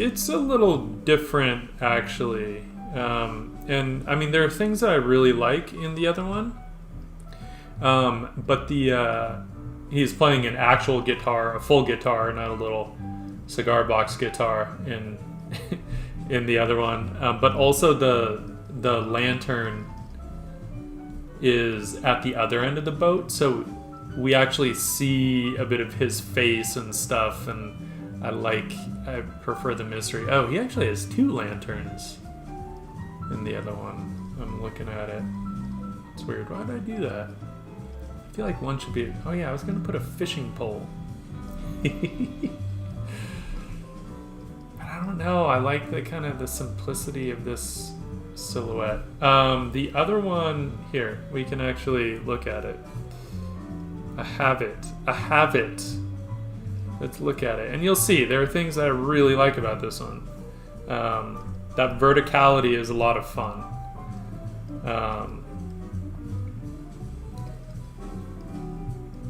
Speaker 1: It's a little different, actually. And I mean, there are things that I really like in the other one. But he's playing an actual guitar, a full guitar, not a little cigar box guitar in in the other one. But also the lantern is at the other end of the boat, so we actually see a bit of his face and stuff, and I prefer the mystery. Oh, he actually has 2 lanterns in the other one. I'm looking at it. It's weird. Why did I do that? I feel like one should be... Oh yeah, I was going to put a fishing pole. But I don't know. I like the simplicity of this silhouette. The other one... Here, we can actually look at it. I have it. Let's look at it. And you'll see, there are things that I really like about this one. That verticality is a lot of fun.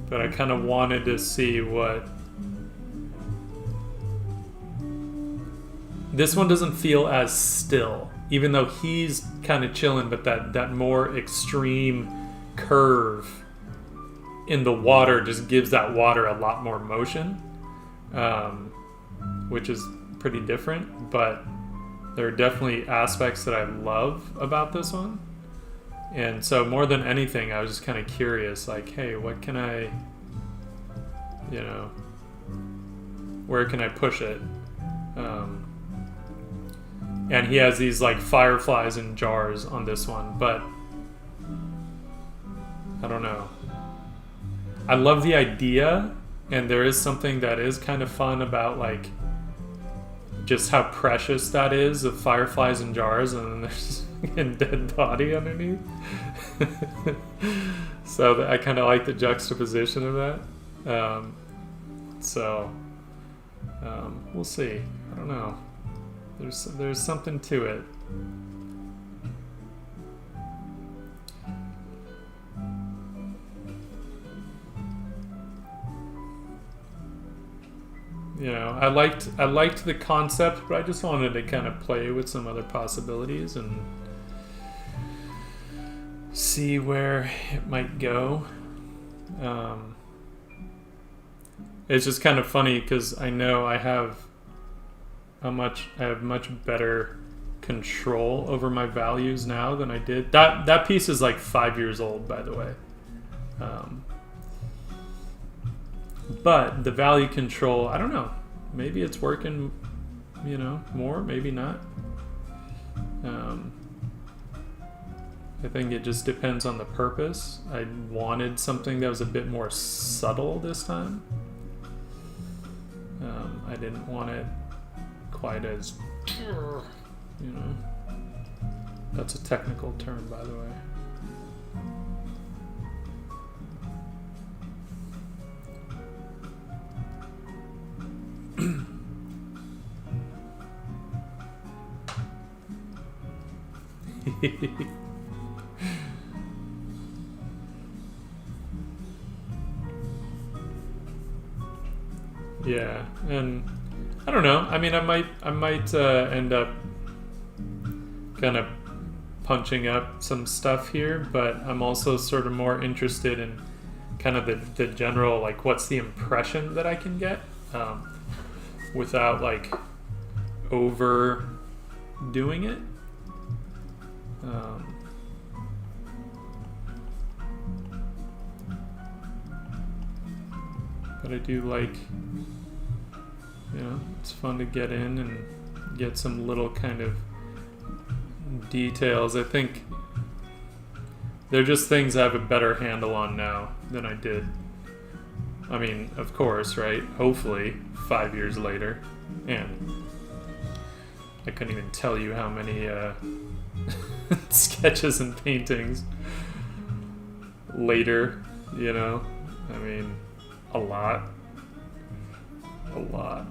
Speaker 1: But I kind of wanted to see what... This one doesn't feel as still, even though he's kind of chilling, but that more extreme curve in the water just gives that water a lot more motion, which is pretty different, but there are definitely aspects that I love about this one. And so more than anything, I was just kind of curious, like, hey, what can I, where can I push it? And he has these like fireflies in jars on this one, but I don't know. I love the idea, and there is something that is kind of fun about like just how precious that is, of fireflies in jars, and then there's a dead body underneath. So I kind of like the juxtaposition of that. We'll see. I don't know. There's something to it. I liked the concept, but I just wanted to kind of play with some other possibilities and see where it might go. It's just kind of funny because I know I have much better control over my values now than I did. That piece is like 5 years old, by the way. But the value control, I don't know. Maybe it's working, more, maybe not. I think it just depends on the purpose. I wanted something that was a bit more subtle this time. I didn't want it quite as, That's a technical term, by the way. Yeah, and I don't know. I mean, I might end up kind of punching up some stuff here, but I'm also sort of more interested in kind of the general, like, what's the impression that I can get without like overdoing it. But I do like, you know, it's fun to get in and get some little kind of details. I think they're just things I have a better handle on now than I did. I mean, of course, right? Hopefully 5 years later. And I couldn't even tell you how many sketches and paintings later, you know? I mean, a lot. A lot.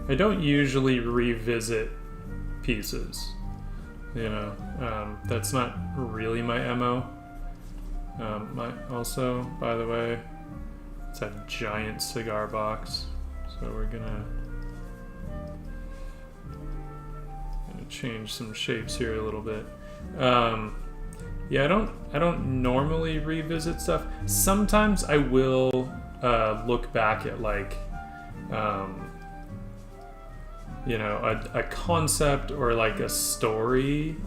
Speaker 1: I don't usually revisit pieces, you know. That's not really my MO. Also, by the way, it's a giant cigar box, so we're gonna change some shapes here a little bit. Yeah, I don't normally revisit stuff. Sometimes I will look back at like you know, a concept or like a story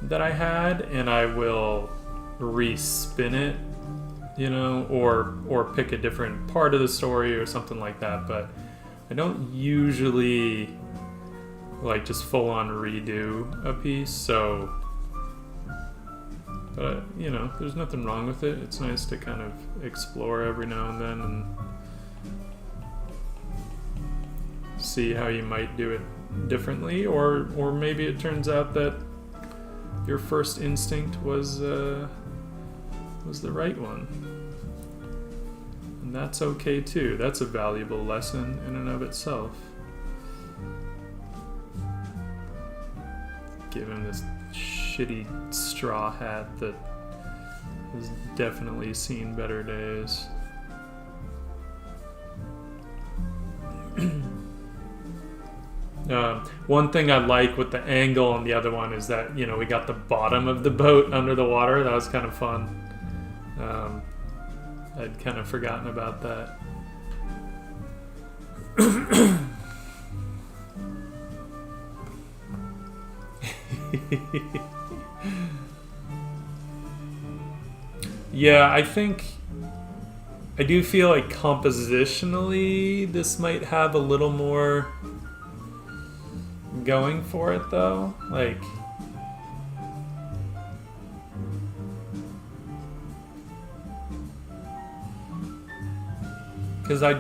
Speaker 1: that I had, and I will respin it, you know, or pick a different part of the story or something like that. But I don't usually like just full on redo a piece. So, but you know, there's nothing wrong with it. It's nice to kind of explore every now and then and see how you might do it differently, or maybe it turns out that your first instinct was the right one, and that's okay too. That's a valuable lesson in and of itself. Give him this shitty straw hat that has definitely seen better days. One thing I like with the angle on the other one is that, you know, we got the bottom of the boat under the water. That was kind of fun. I'd kind of forgotten about that. Yeah, I do feel like compositionally this might have a little more going for it though, like because I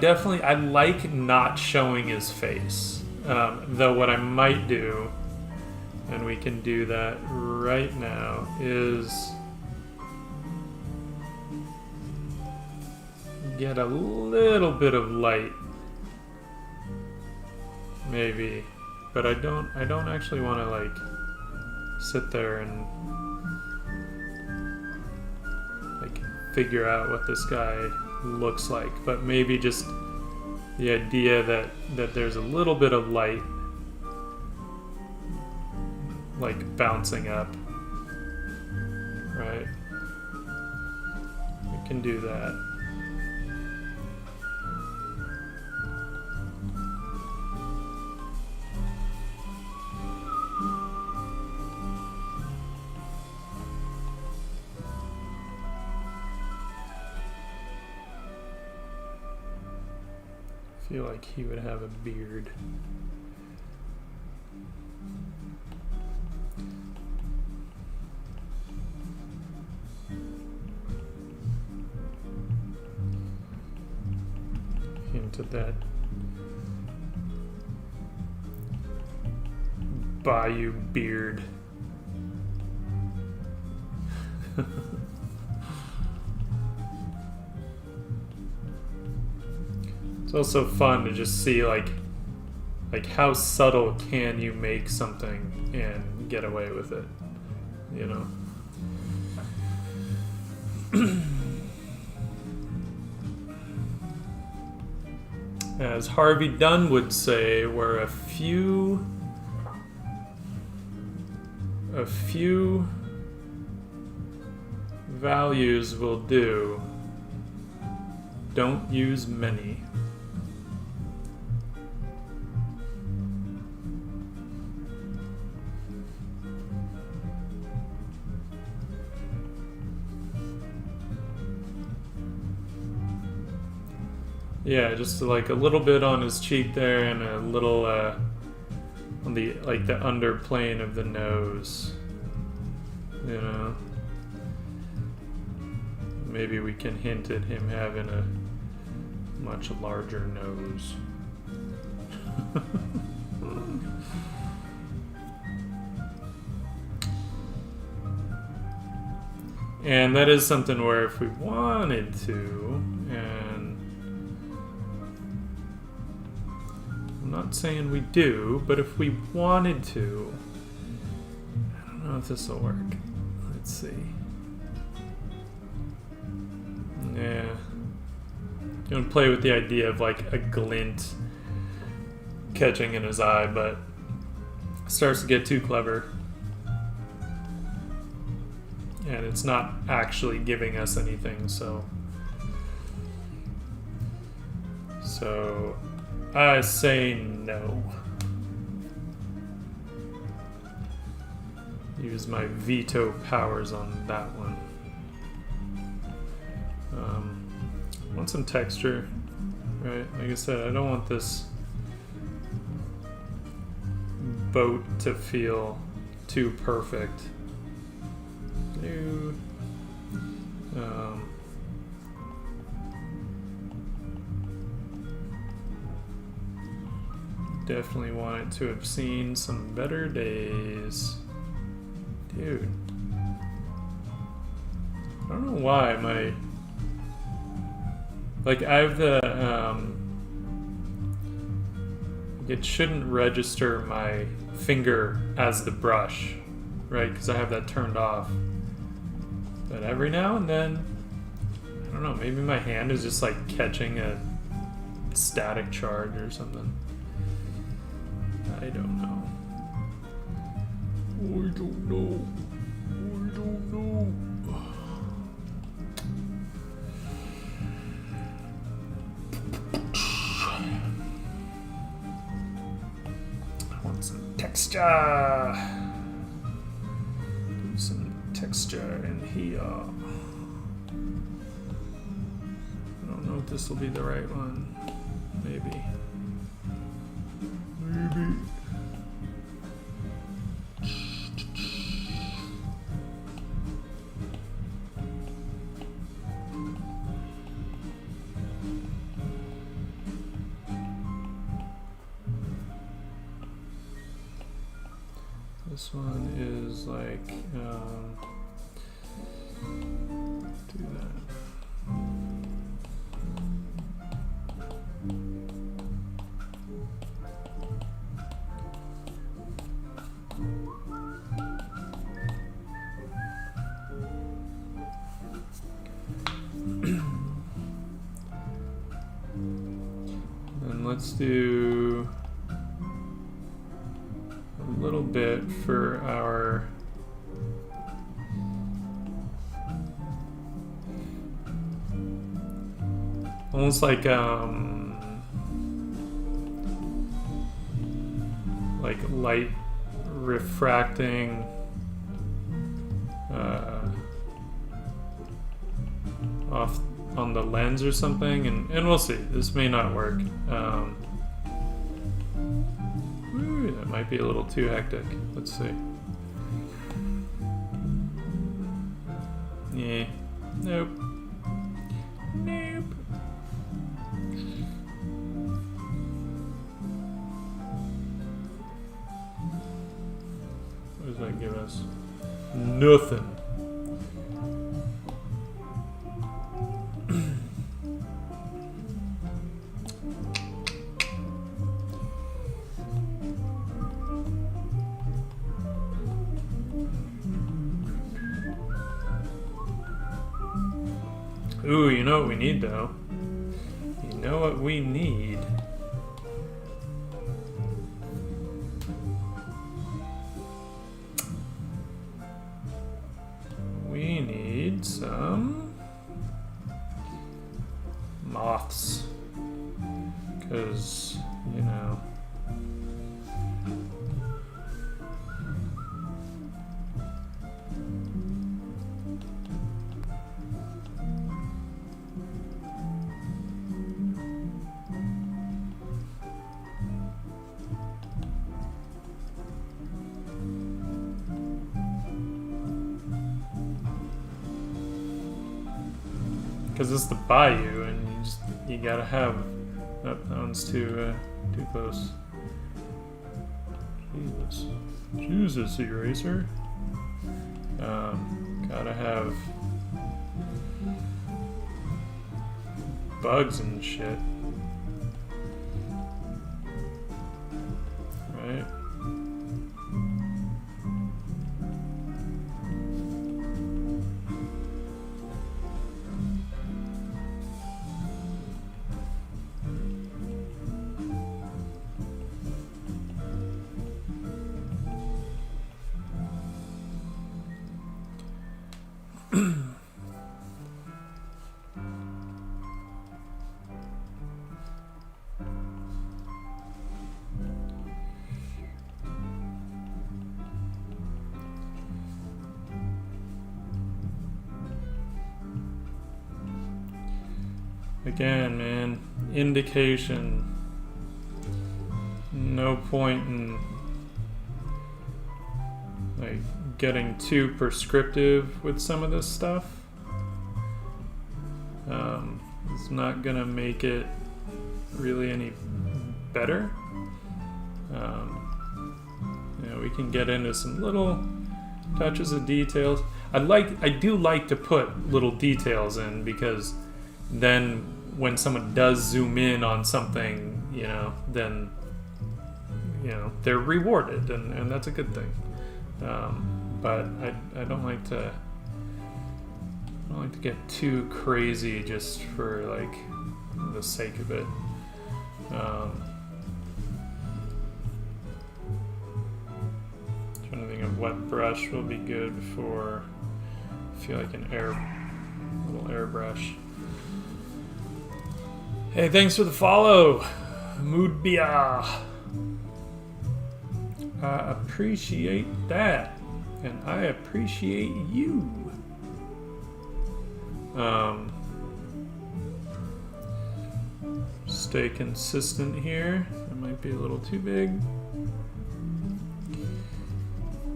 Speaker 1: like not showing his face, though what I might do, and we can do that right now, is get a little bit of light maybe. But I don't actually want to like sit there and like figure out what this guy looks like. But maybe just the idea that there's a little bit of light like bouncing up, right? We can do that. feel like he would have a beard. Hint at that Bayou beard. It's also fun to just see like how subtle can you make something and get away with it, you know? As Harvey Dunn would say, where a few values will do, don't use many. Yeah, just like a little bit on his cheek there, and a little on the the underplane of the nose. You know, maybe we can hint at him having a much larger nose. And that is something where if we wanted to, and I'm not saying we do, but if we wanted to, I don't know if this will work. Let's see. Yeah. I'm gonna play with the idea of like a glint catching in his eye, but it starts to get too clever. And it's not actually giving us anything, so I say no. Use my veto powers on that one. Want some texture, right? Like I said, I don't want this boat to feel too perfect. New. Definitely want it to have seen some better days. Dude. I don't know why my... Like, I have the... it shouldn't register my finger as the brush, right? Because I have that turned off. But every now and then, I don't know, maybe my hand is just like catching a static charge or something. I don't know. I don't know. I don't know. I want some texture. Do some texture in here. I don't know if this will be the right one. Maybe. Maybe. This one is like, do that. And let's do a little bit for our almost like light refracting on the lens or something, and we'll see. This may not work. Ooh, that might be a little too hectic. Let's see. Yeah. Nope. Nope. What does that give us? Nothing. Ooh, you know what we need though? You know what we need? We need some moths. 'Cause, you know. Because it's the Bayou, and you gotta have. Oh, that one's too close. Jesus, eraser. Gotta have bugs and shit, right? Again, man, indication. No point in like getting too prescriptive with some of this stuff. It's not gonna make it really any better. You know, we can get into some little touches of details. I do like to put little details in, because then when someone does zoom in on something, you know, then, you know, they're rewarded, and that's a good thing. But I don't like to get too crazy just for like the sake of it. Trying to think of what brush will be good for. I feel like an little airbrush. Hey, thanks for the follow, Moodbia. I appreciate that, and I appreciate you. Stay consistent here. It might be a little too big.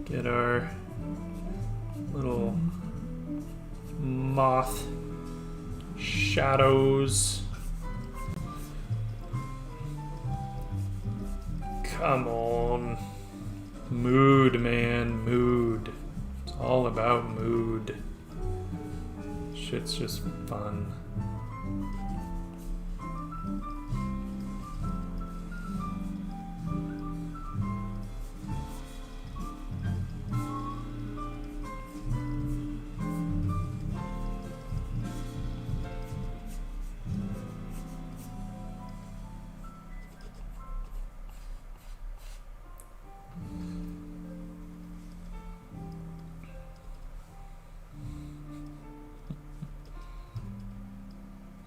Speaker 1: Get our little moth shadows. Come on. Mood, man. Mood. It's all about mood. Shit's just fun.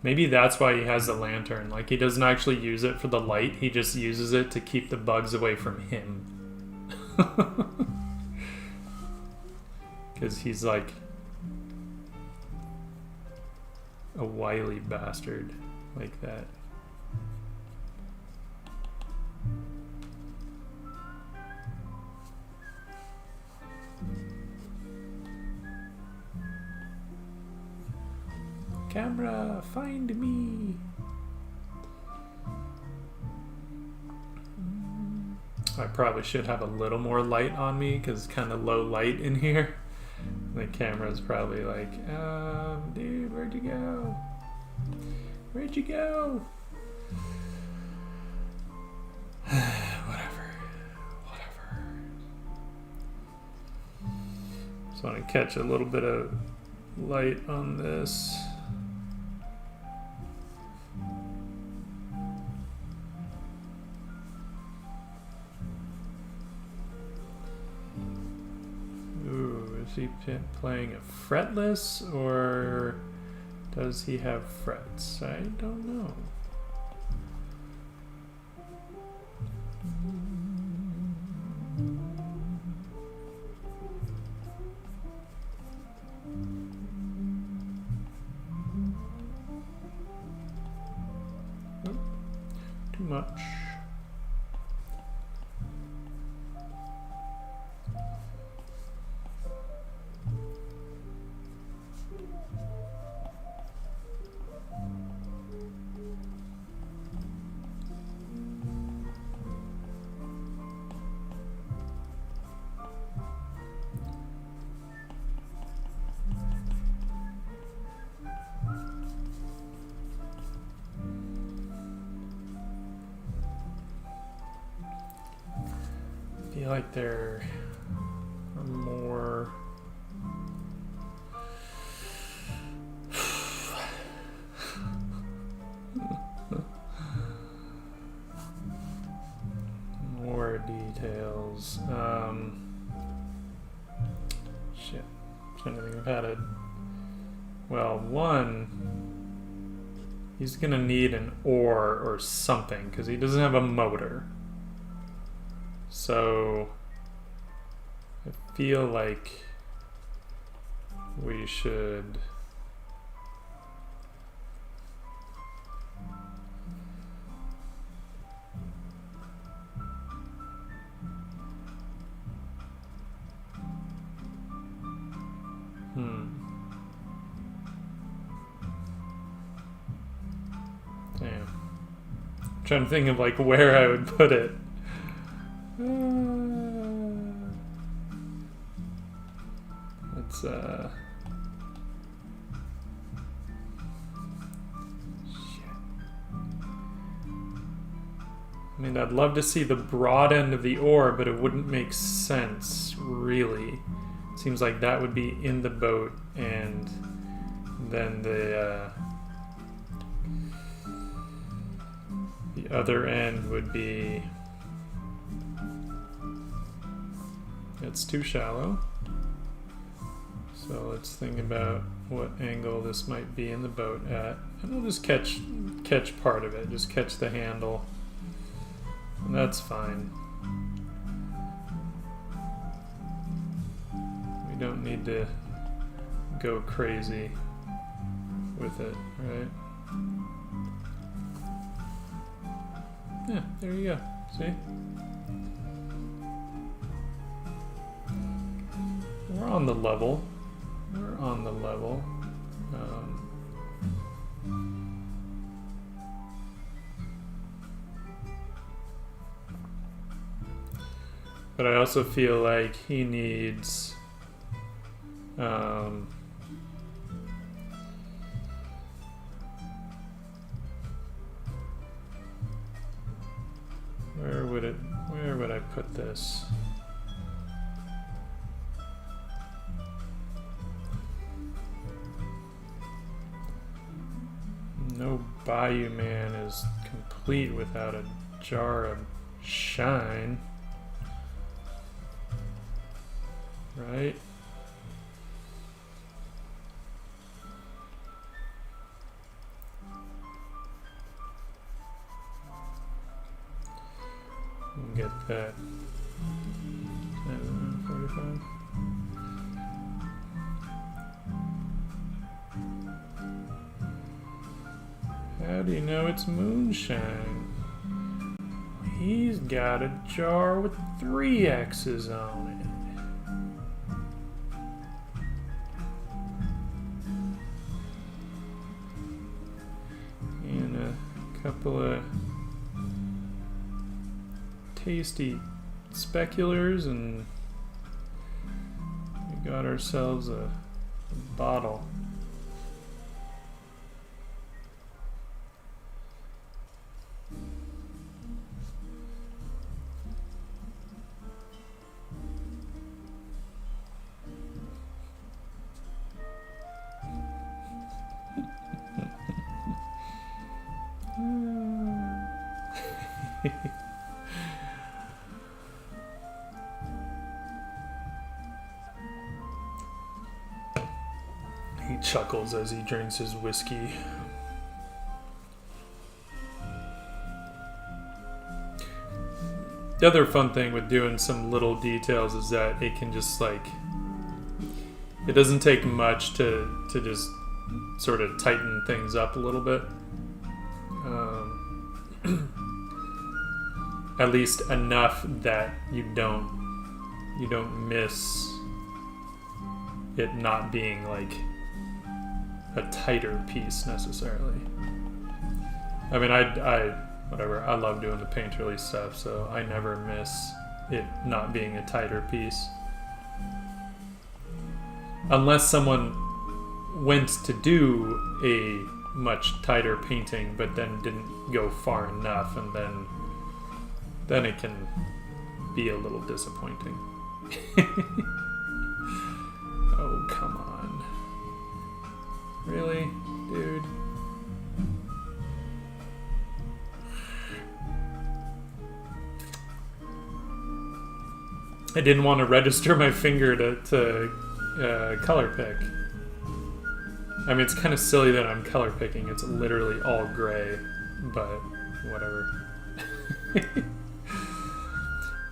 Speaker 1: Maybe that's why he has the lantern. Like, he doesn't actually use it for the light. He just uses it to keep the bugs away from him. Because he's like a wily bastard like that. Camera, find me. I probably should have a little more light on me because it's kind of low light in here. The camera's probably like, dude, where'd you go? Where'd you go? Whatever. Just want to catch a little bit of light on this. Ooh, is he playing a fretless or does he have frets? I don't know. Too much. I feel like there are more more details. Shit. I'm trying to think. I've had a one. He's gonna need an ore or something because he doesn't have a motor. So I feel like we should damn. I'm trying to think of like where I would put it. Let's shit. I mean, I'd love to see the broad end of the ore, but it wouldn't make sense, really. It seems like that would be in the boat, and then the other end would be... It's too shallow. So let's think about what angle this might be in the boat at. And we'll just catch part of it. Just catch the handle. And that's fine. We don't need to go crazy with it, right? Yeah, there you go. See? We're on the level. We're on the level. But I also feel like he needs where would I put this? No Bayou man is complete without a jar of shine. Right? Get that. 45. How do you know it's moonshine? He's got a jar with 3 X's on it. And a couple of tasty speculars, and we got ourselves a bottle. He chuckles as he drinks his whiskey. The other fun thing with doing some little details is that it can just like, it doesn't take much to just sort of tighten things up a little bit. At least enough that you don't miss it not being like a tighter piece necessarily. I mean, whatever, I love doing the painterly stuff, so I never miss it not being a tighter piece. Unless someone went to do a much tighter painting but then didn't go far enough, and then it can be a little disappointing. Oh, come on. Really, dude? I didn't want to register my finger to color pick. I mean, it's kind of silly that I'm color picking. It's literally all gray, but whatever.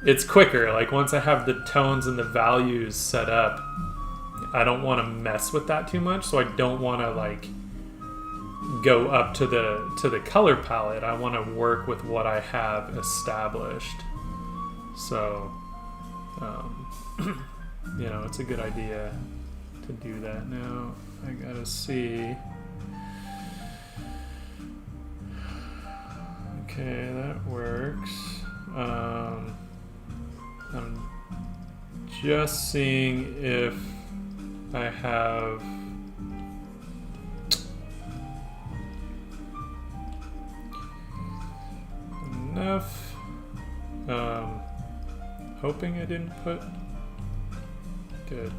Speaker 1: It's quicker. Like, once I have the tones and the values set up, I don't want to mess with that too much, so I don't want to like go up to the color palette. I want to work with what I have established. So you know, it's a good idea to do that. Now I gotta see. Okay, that works. I'm just seeing if I have enough. Hoping I didn't put. Good.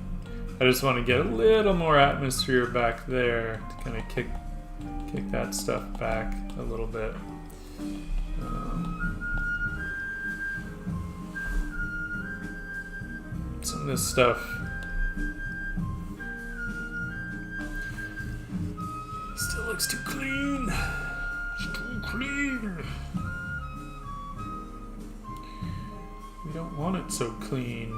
Speaker 1: I just want to get a little more atmosphere back there to kind of kick that stuff back a little bit. Some of this stuff still looks too clean. It's too clean. We don't want it so clean.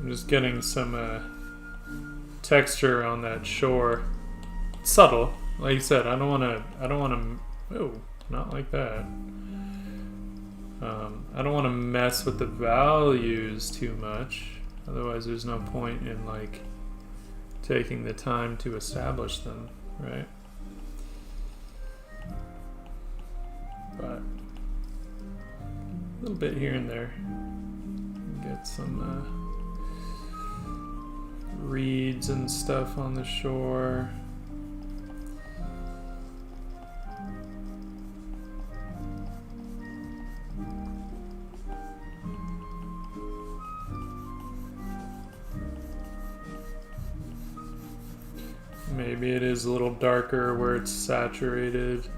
Speaker 1: I'm just getting some texture on that shore. It's subtle, like you said. I don't want to. Oh, not like that. I don't want to mess with the values too much. Otherwise, there's no point in like taking the time to establish them, right? But a little bit here and there. Get some reeds and stuff on the shore. Maybe it is a little darker where it's saturated.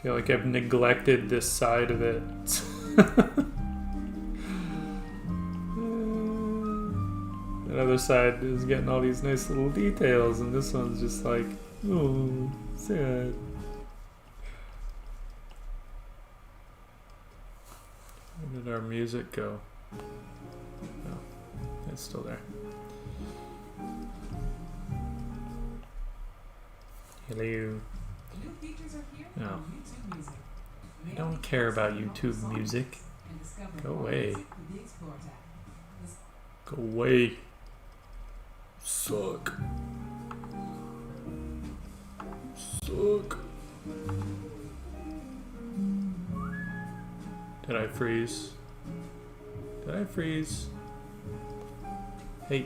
Speaker 1: feel like I've neglected this side of it. The other side is getting all these nice little details, and this one's just like, oh, sad. Where did our music go? Oh, it's still there. Hello. No. I don't care about YouTube music. Go away. Go away. Suck. Suck. Did I freeze? Did I freeze? Hey.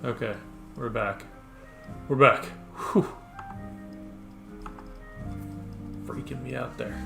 Speaker 1: Okay, we're back. We're back. Whew. Freaking me out there.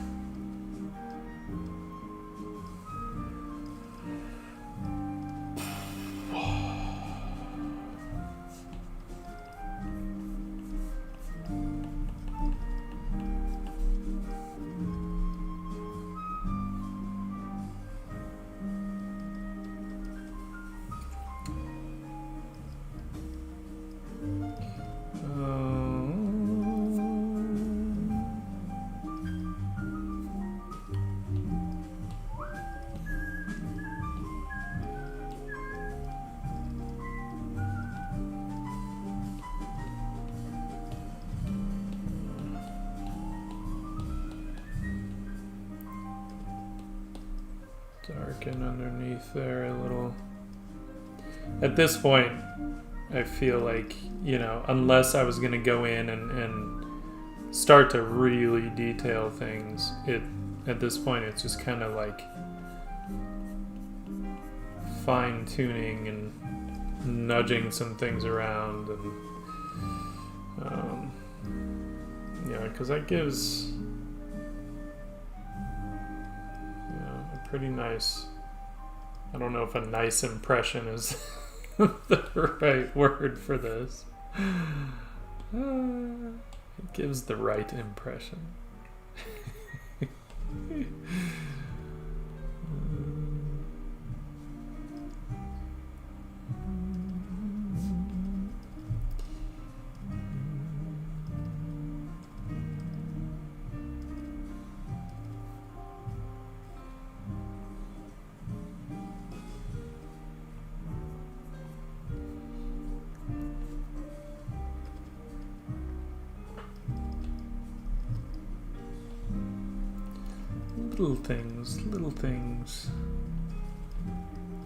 Speaker 1: Darken underneath there a little. At this point, I feel like, you know, unless I was going to go in and start to really detail things, at this point it's just kind of like fine-tuning and nudging some things around, and yeah, because that gives pretty nice. I don't know if a nice impression is the right word for this. It gives the right impression. Little things, little things.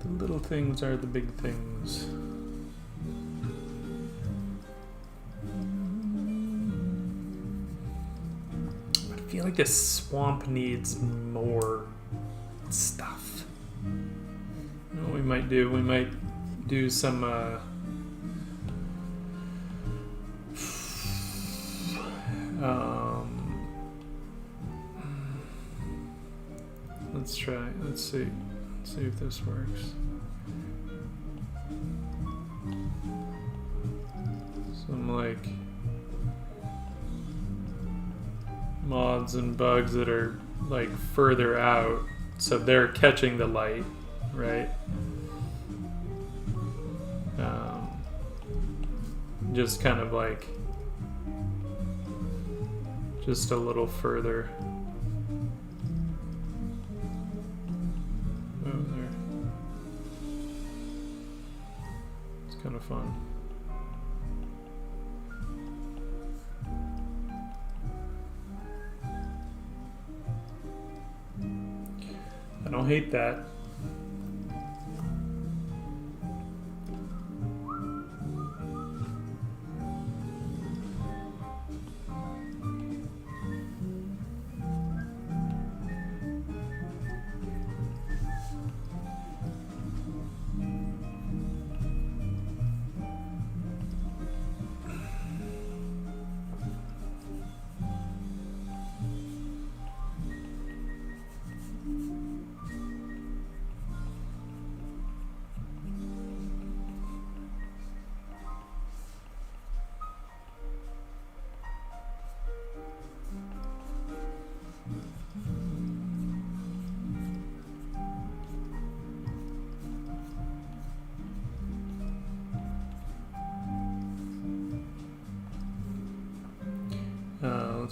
Speaker 1: The little things are the big things. I feel like this swamp needs more stuff. You know what we might do? We might do some let's try. Let's see. Let's see if this works. Some like moths and bugs that are like further out, so they're catching the light, right? Just kind of like just a little further. Kind of fun. I don't hate that.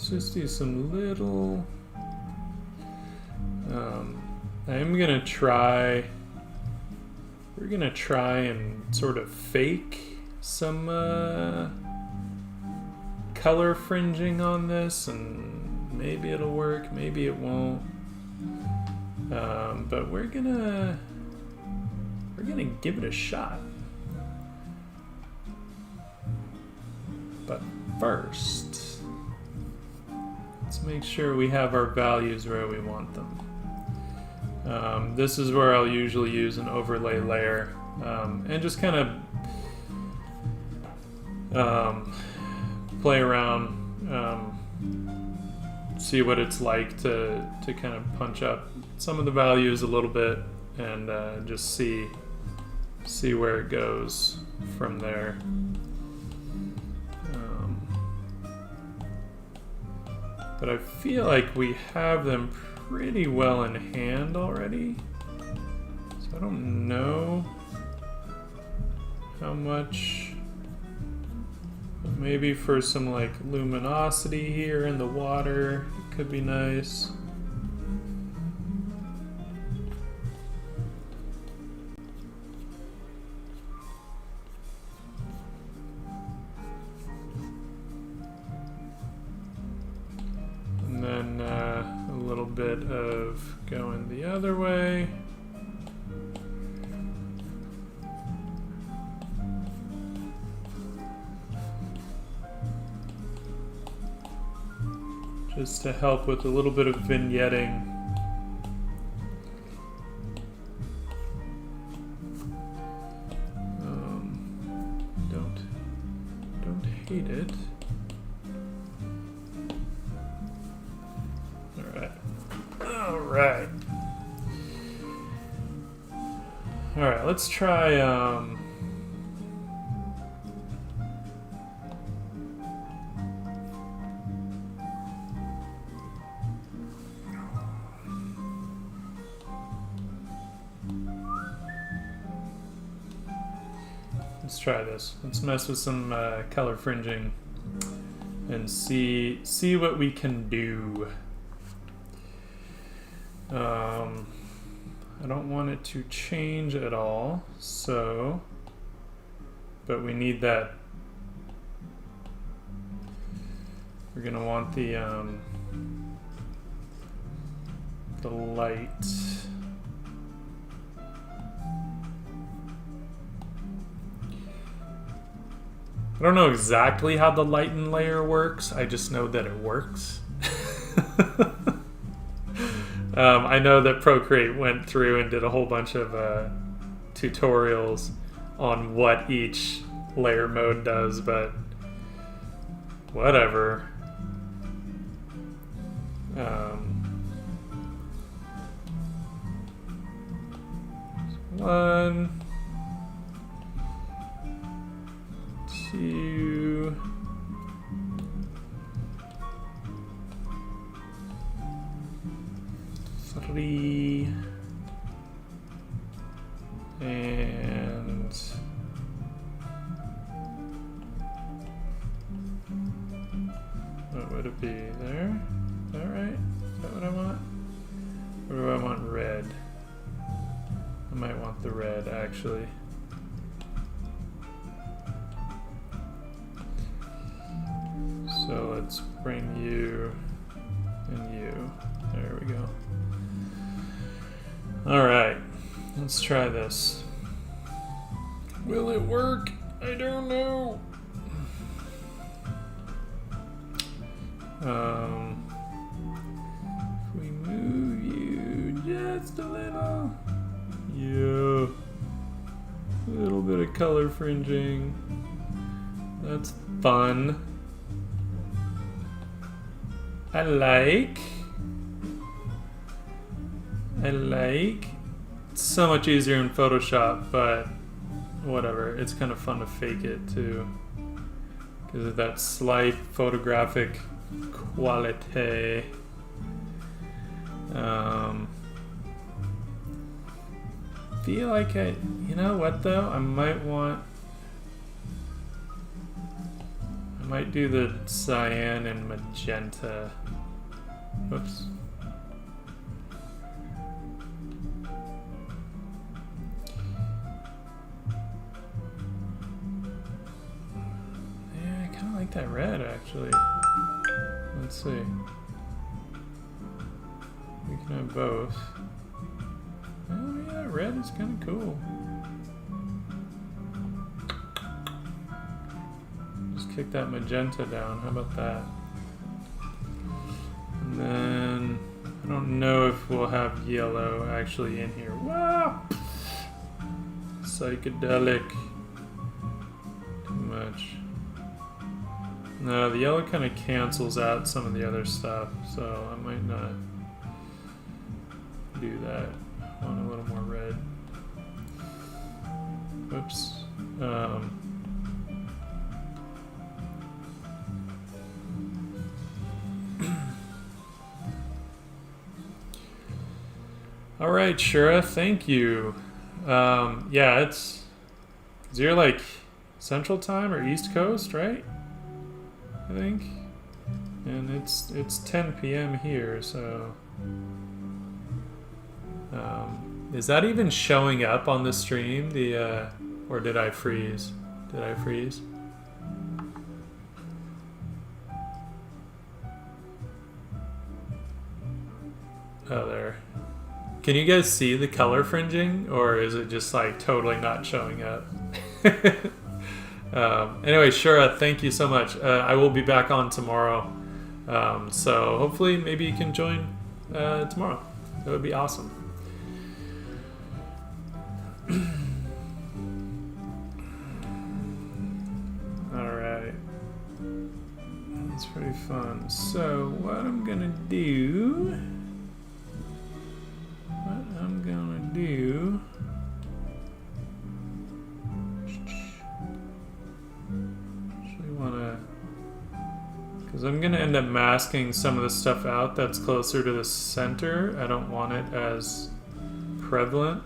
Speaker 1: let's just do some little... I am gonna try... We're gonna try and sort of fake some color fringing on this, and maybe it'll work, maybe it won't. But we're gonna give it a shot. But first, let's make sure we have our values where we want them. This is where I'll usually use an overlay layer and just kind of play around, see what it's like to kind of punch up some of the values a little bit, and just see where it goes from there. But I feel like we have them pretty well in hand already, so I don't know how much. Maybe for some like luminosity here in the water, it could be nice. And then a little bit of going the other way. Just to help with a little bit of vignetting. Don't hate it. All right, let's try let's try this. Let's mess with some color fringing and see what we can do. I don't want it to change at all, so, but we need that. We're gonna want the light. I don't know exactly how the lighten layer works. I just know that it works. I know that Procreate went through and did a whole bunch of tutorials on what each layer mode does, but whatever. One, two, three, and what would it be there? Is that right? Is that what I want? Or do I want red? I might want the red actually. So let's bring you and you. There we go. Alright, let's try this. Will it work? I don't know. If we move you just a little. Yeah. A little bit of color fringing. That's fun. I like. It's so much easier in Photoshop, but whatever. It's kind of fun to fake it too, because of that slight photographic quality. Feel like you know what though? I might might do the cyan and magenta. Whoops. Yeah, I kind of like that red actually. Let's see. We can have both. Oh yeah, red is kind of cool. Just kick that magenta down. How about that? And then I don't know if we'll have yellow actually in here. Wow! Psychedelic. Too much. No, the yellow kind of cancels out some of the other stuff, so I might not do that. I want a little more red. Whoops. All right, Shura, thank you. Yeah, it's you're like Central Time or East Coast, right? I think, and it's 10 p.m. here, so. Is that even showing up on the stream? Or did I freeze? Did I freeze? Oh, there. Can you guys see the color fringing, or is it just like totally not showing up? Anyway, Shura, thank you so much. I will be back on tomorrow, so hopefully maybe you can join tomorrow. That would be awesome. Alright. That's pretty fun. So, what I'm gonna do... Actually wanna... Because I'm gonna end up masking some of the stuff out that's closer to the center. I don't want it as prevalent.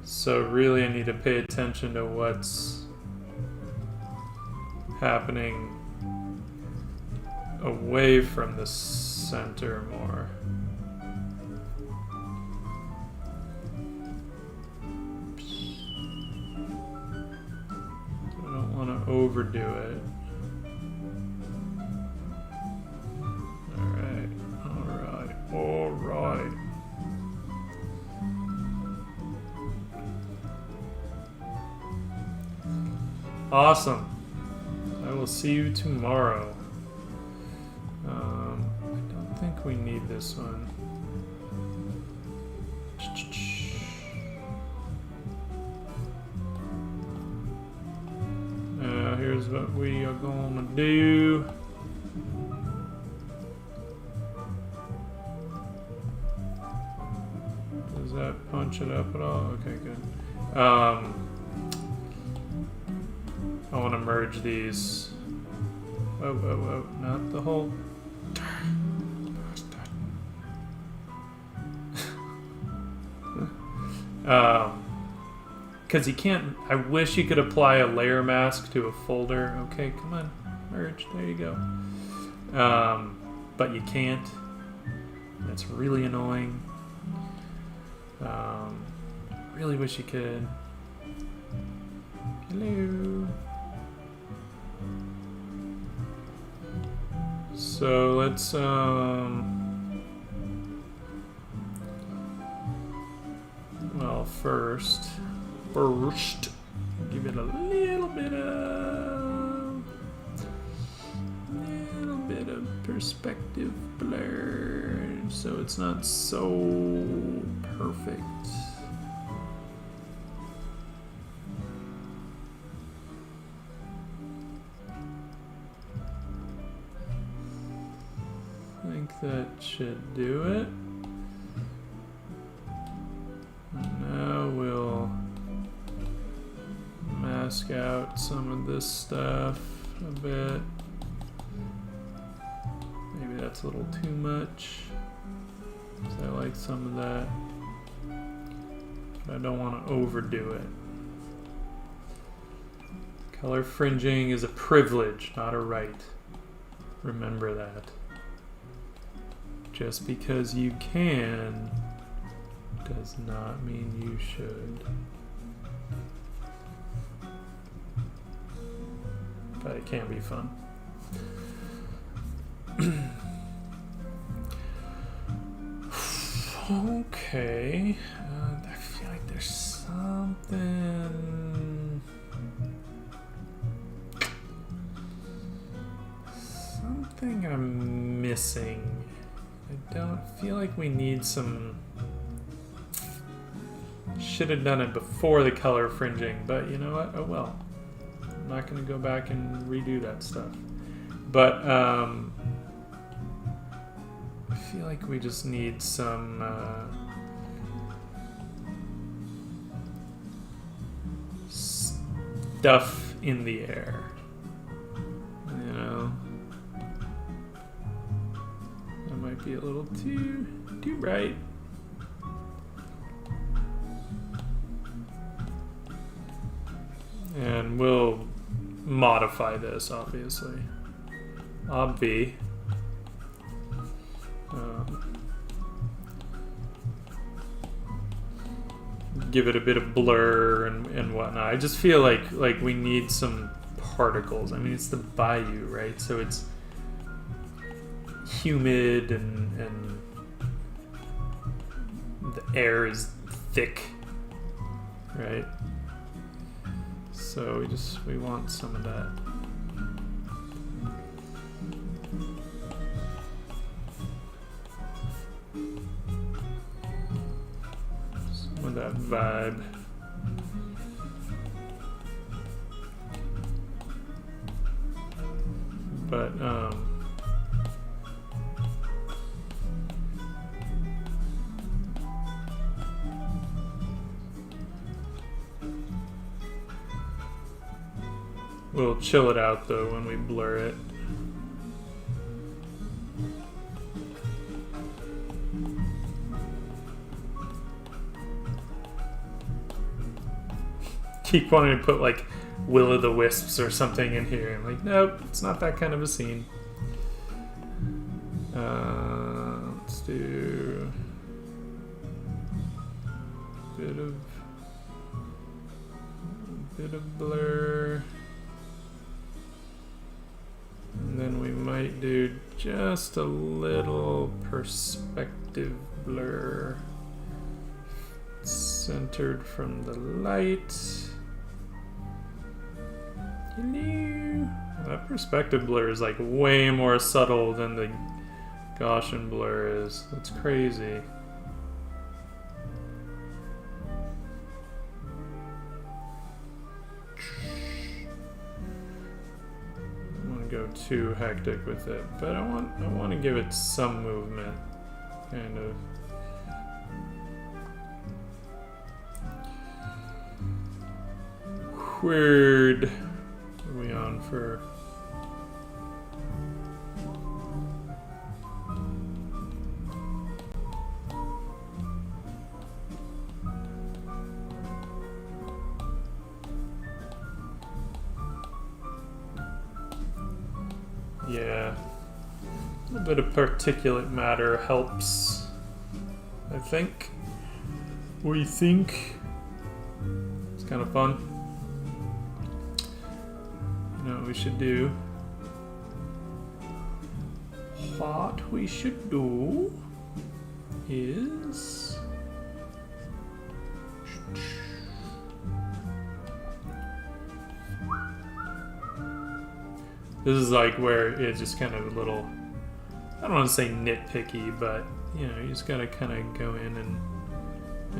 Speaker 1: So really I need to pay attention to what's happening away from the center more. I don't want to overdo it. All right. Awesome. I will see you tomorrow. I don't think we need this one. Here's what we are going to do. Does that punch it up at all? Okay, good. I want to merge these. Whoa, whoa, whoa. Not the whole... Because you can't... I wish you could apply a layer mask to a folder. Okay, come on. Merge. There you go. But you can't. That's really annoying. Really wish you could. Hello. So let's well, first give it a little bit of perspective blur so it's not so perfect. I think that should do it. And now we'll mask out some of this stuff a bit. Maybe that's a little too much. 'Cause I like some of that. But I don't want to overdo it. Color fringing is a privilege, not a right. Remember that. Just because you can does not mean you should. But it can be fun. Okay. I feel like there's something I'm missing. I don't feel like we need some. Should have done it before the color fringing, but you know what? Oh well. I'm not going to go back and redo that stuff. But I feel like we just need some stuff in the air. You know, that might be a little too bright. And we'll modify this, obviously. Give it a bit of blur and whatnot. I just feel like we need some particles. I mean, it's the Bayou, right? So it's humid and the air is thick, right? So we want some of that. Some of that vibe. But we'll chill it out though when we blur it. Keep wanting to put like Will-o'-the-Wisps or something in here. I'm like, nope, it's not that kind of a scene. Let's do a bit of blur. And then we might do just a little perspective blur. Centered from the light. Hello. That perspective blur is like way more subtle than the Gaussian blur is. That's crazy. Go too hectic with it, but I want to give it some movement, kind of. Weird. What are we on for? Yeah, a little bit of particulate matter helps, I think. We think it's kind of fun. You know what we should do? What we should do is this is like where it's just kind of a little, I don't want to say nitpicky, but you know, you just gotta kind of go in and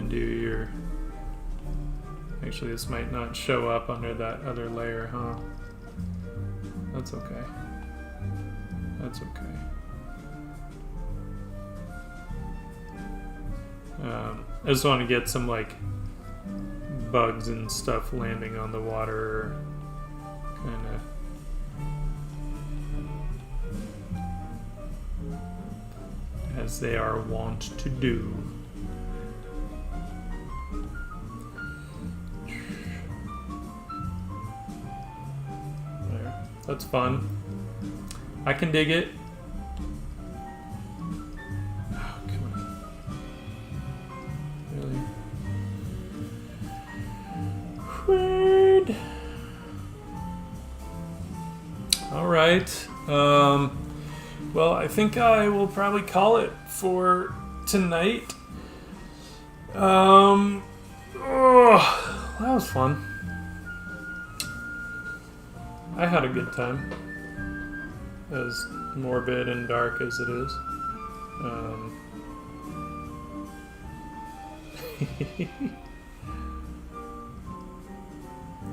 Speaker 1: do your, actually this might not show up under that other layer, huh? That's okay. That's okay. I just want to get some like bugs and stuff landing on the water, kind of. As they are wont to do. That's fun. I can dig it. Oh, come on. Really? Weird. Alright. Well, I think I will probably call it for tonight. Oh, that was fun. I had a good time. As morbid and dark as it is.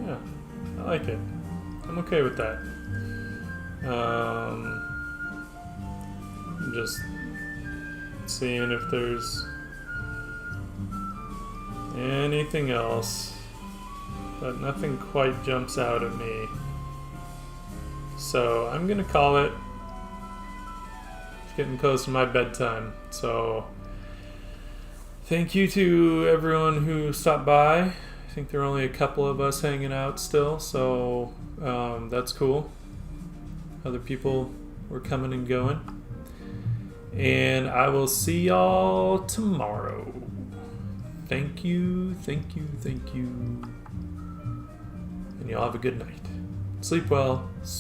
Speaker 1: Yeah, I like it. I'm okay with that. I'm just seeing if there's anything else, but nothing quite jumps out at me. So I'm gonna call it. It's getting close to my bedtime. So thank you to everyone who stopped by. I think there are only a couple of us hanging out still, so that's cool. Other people were coming and going. And I will see y'all tomorrow. Thank you, thank you, thank you. And y'all have a good night. Sleep well.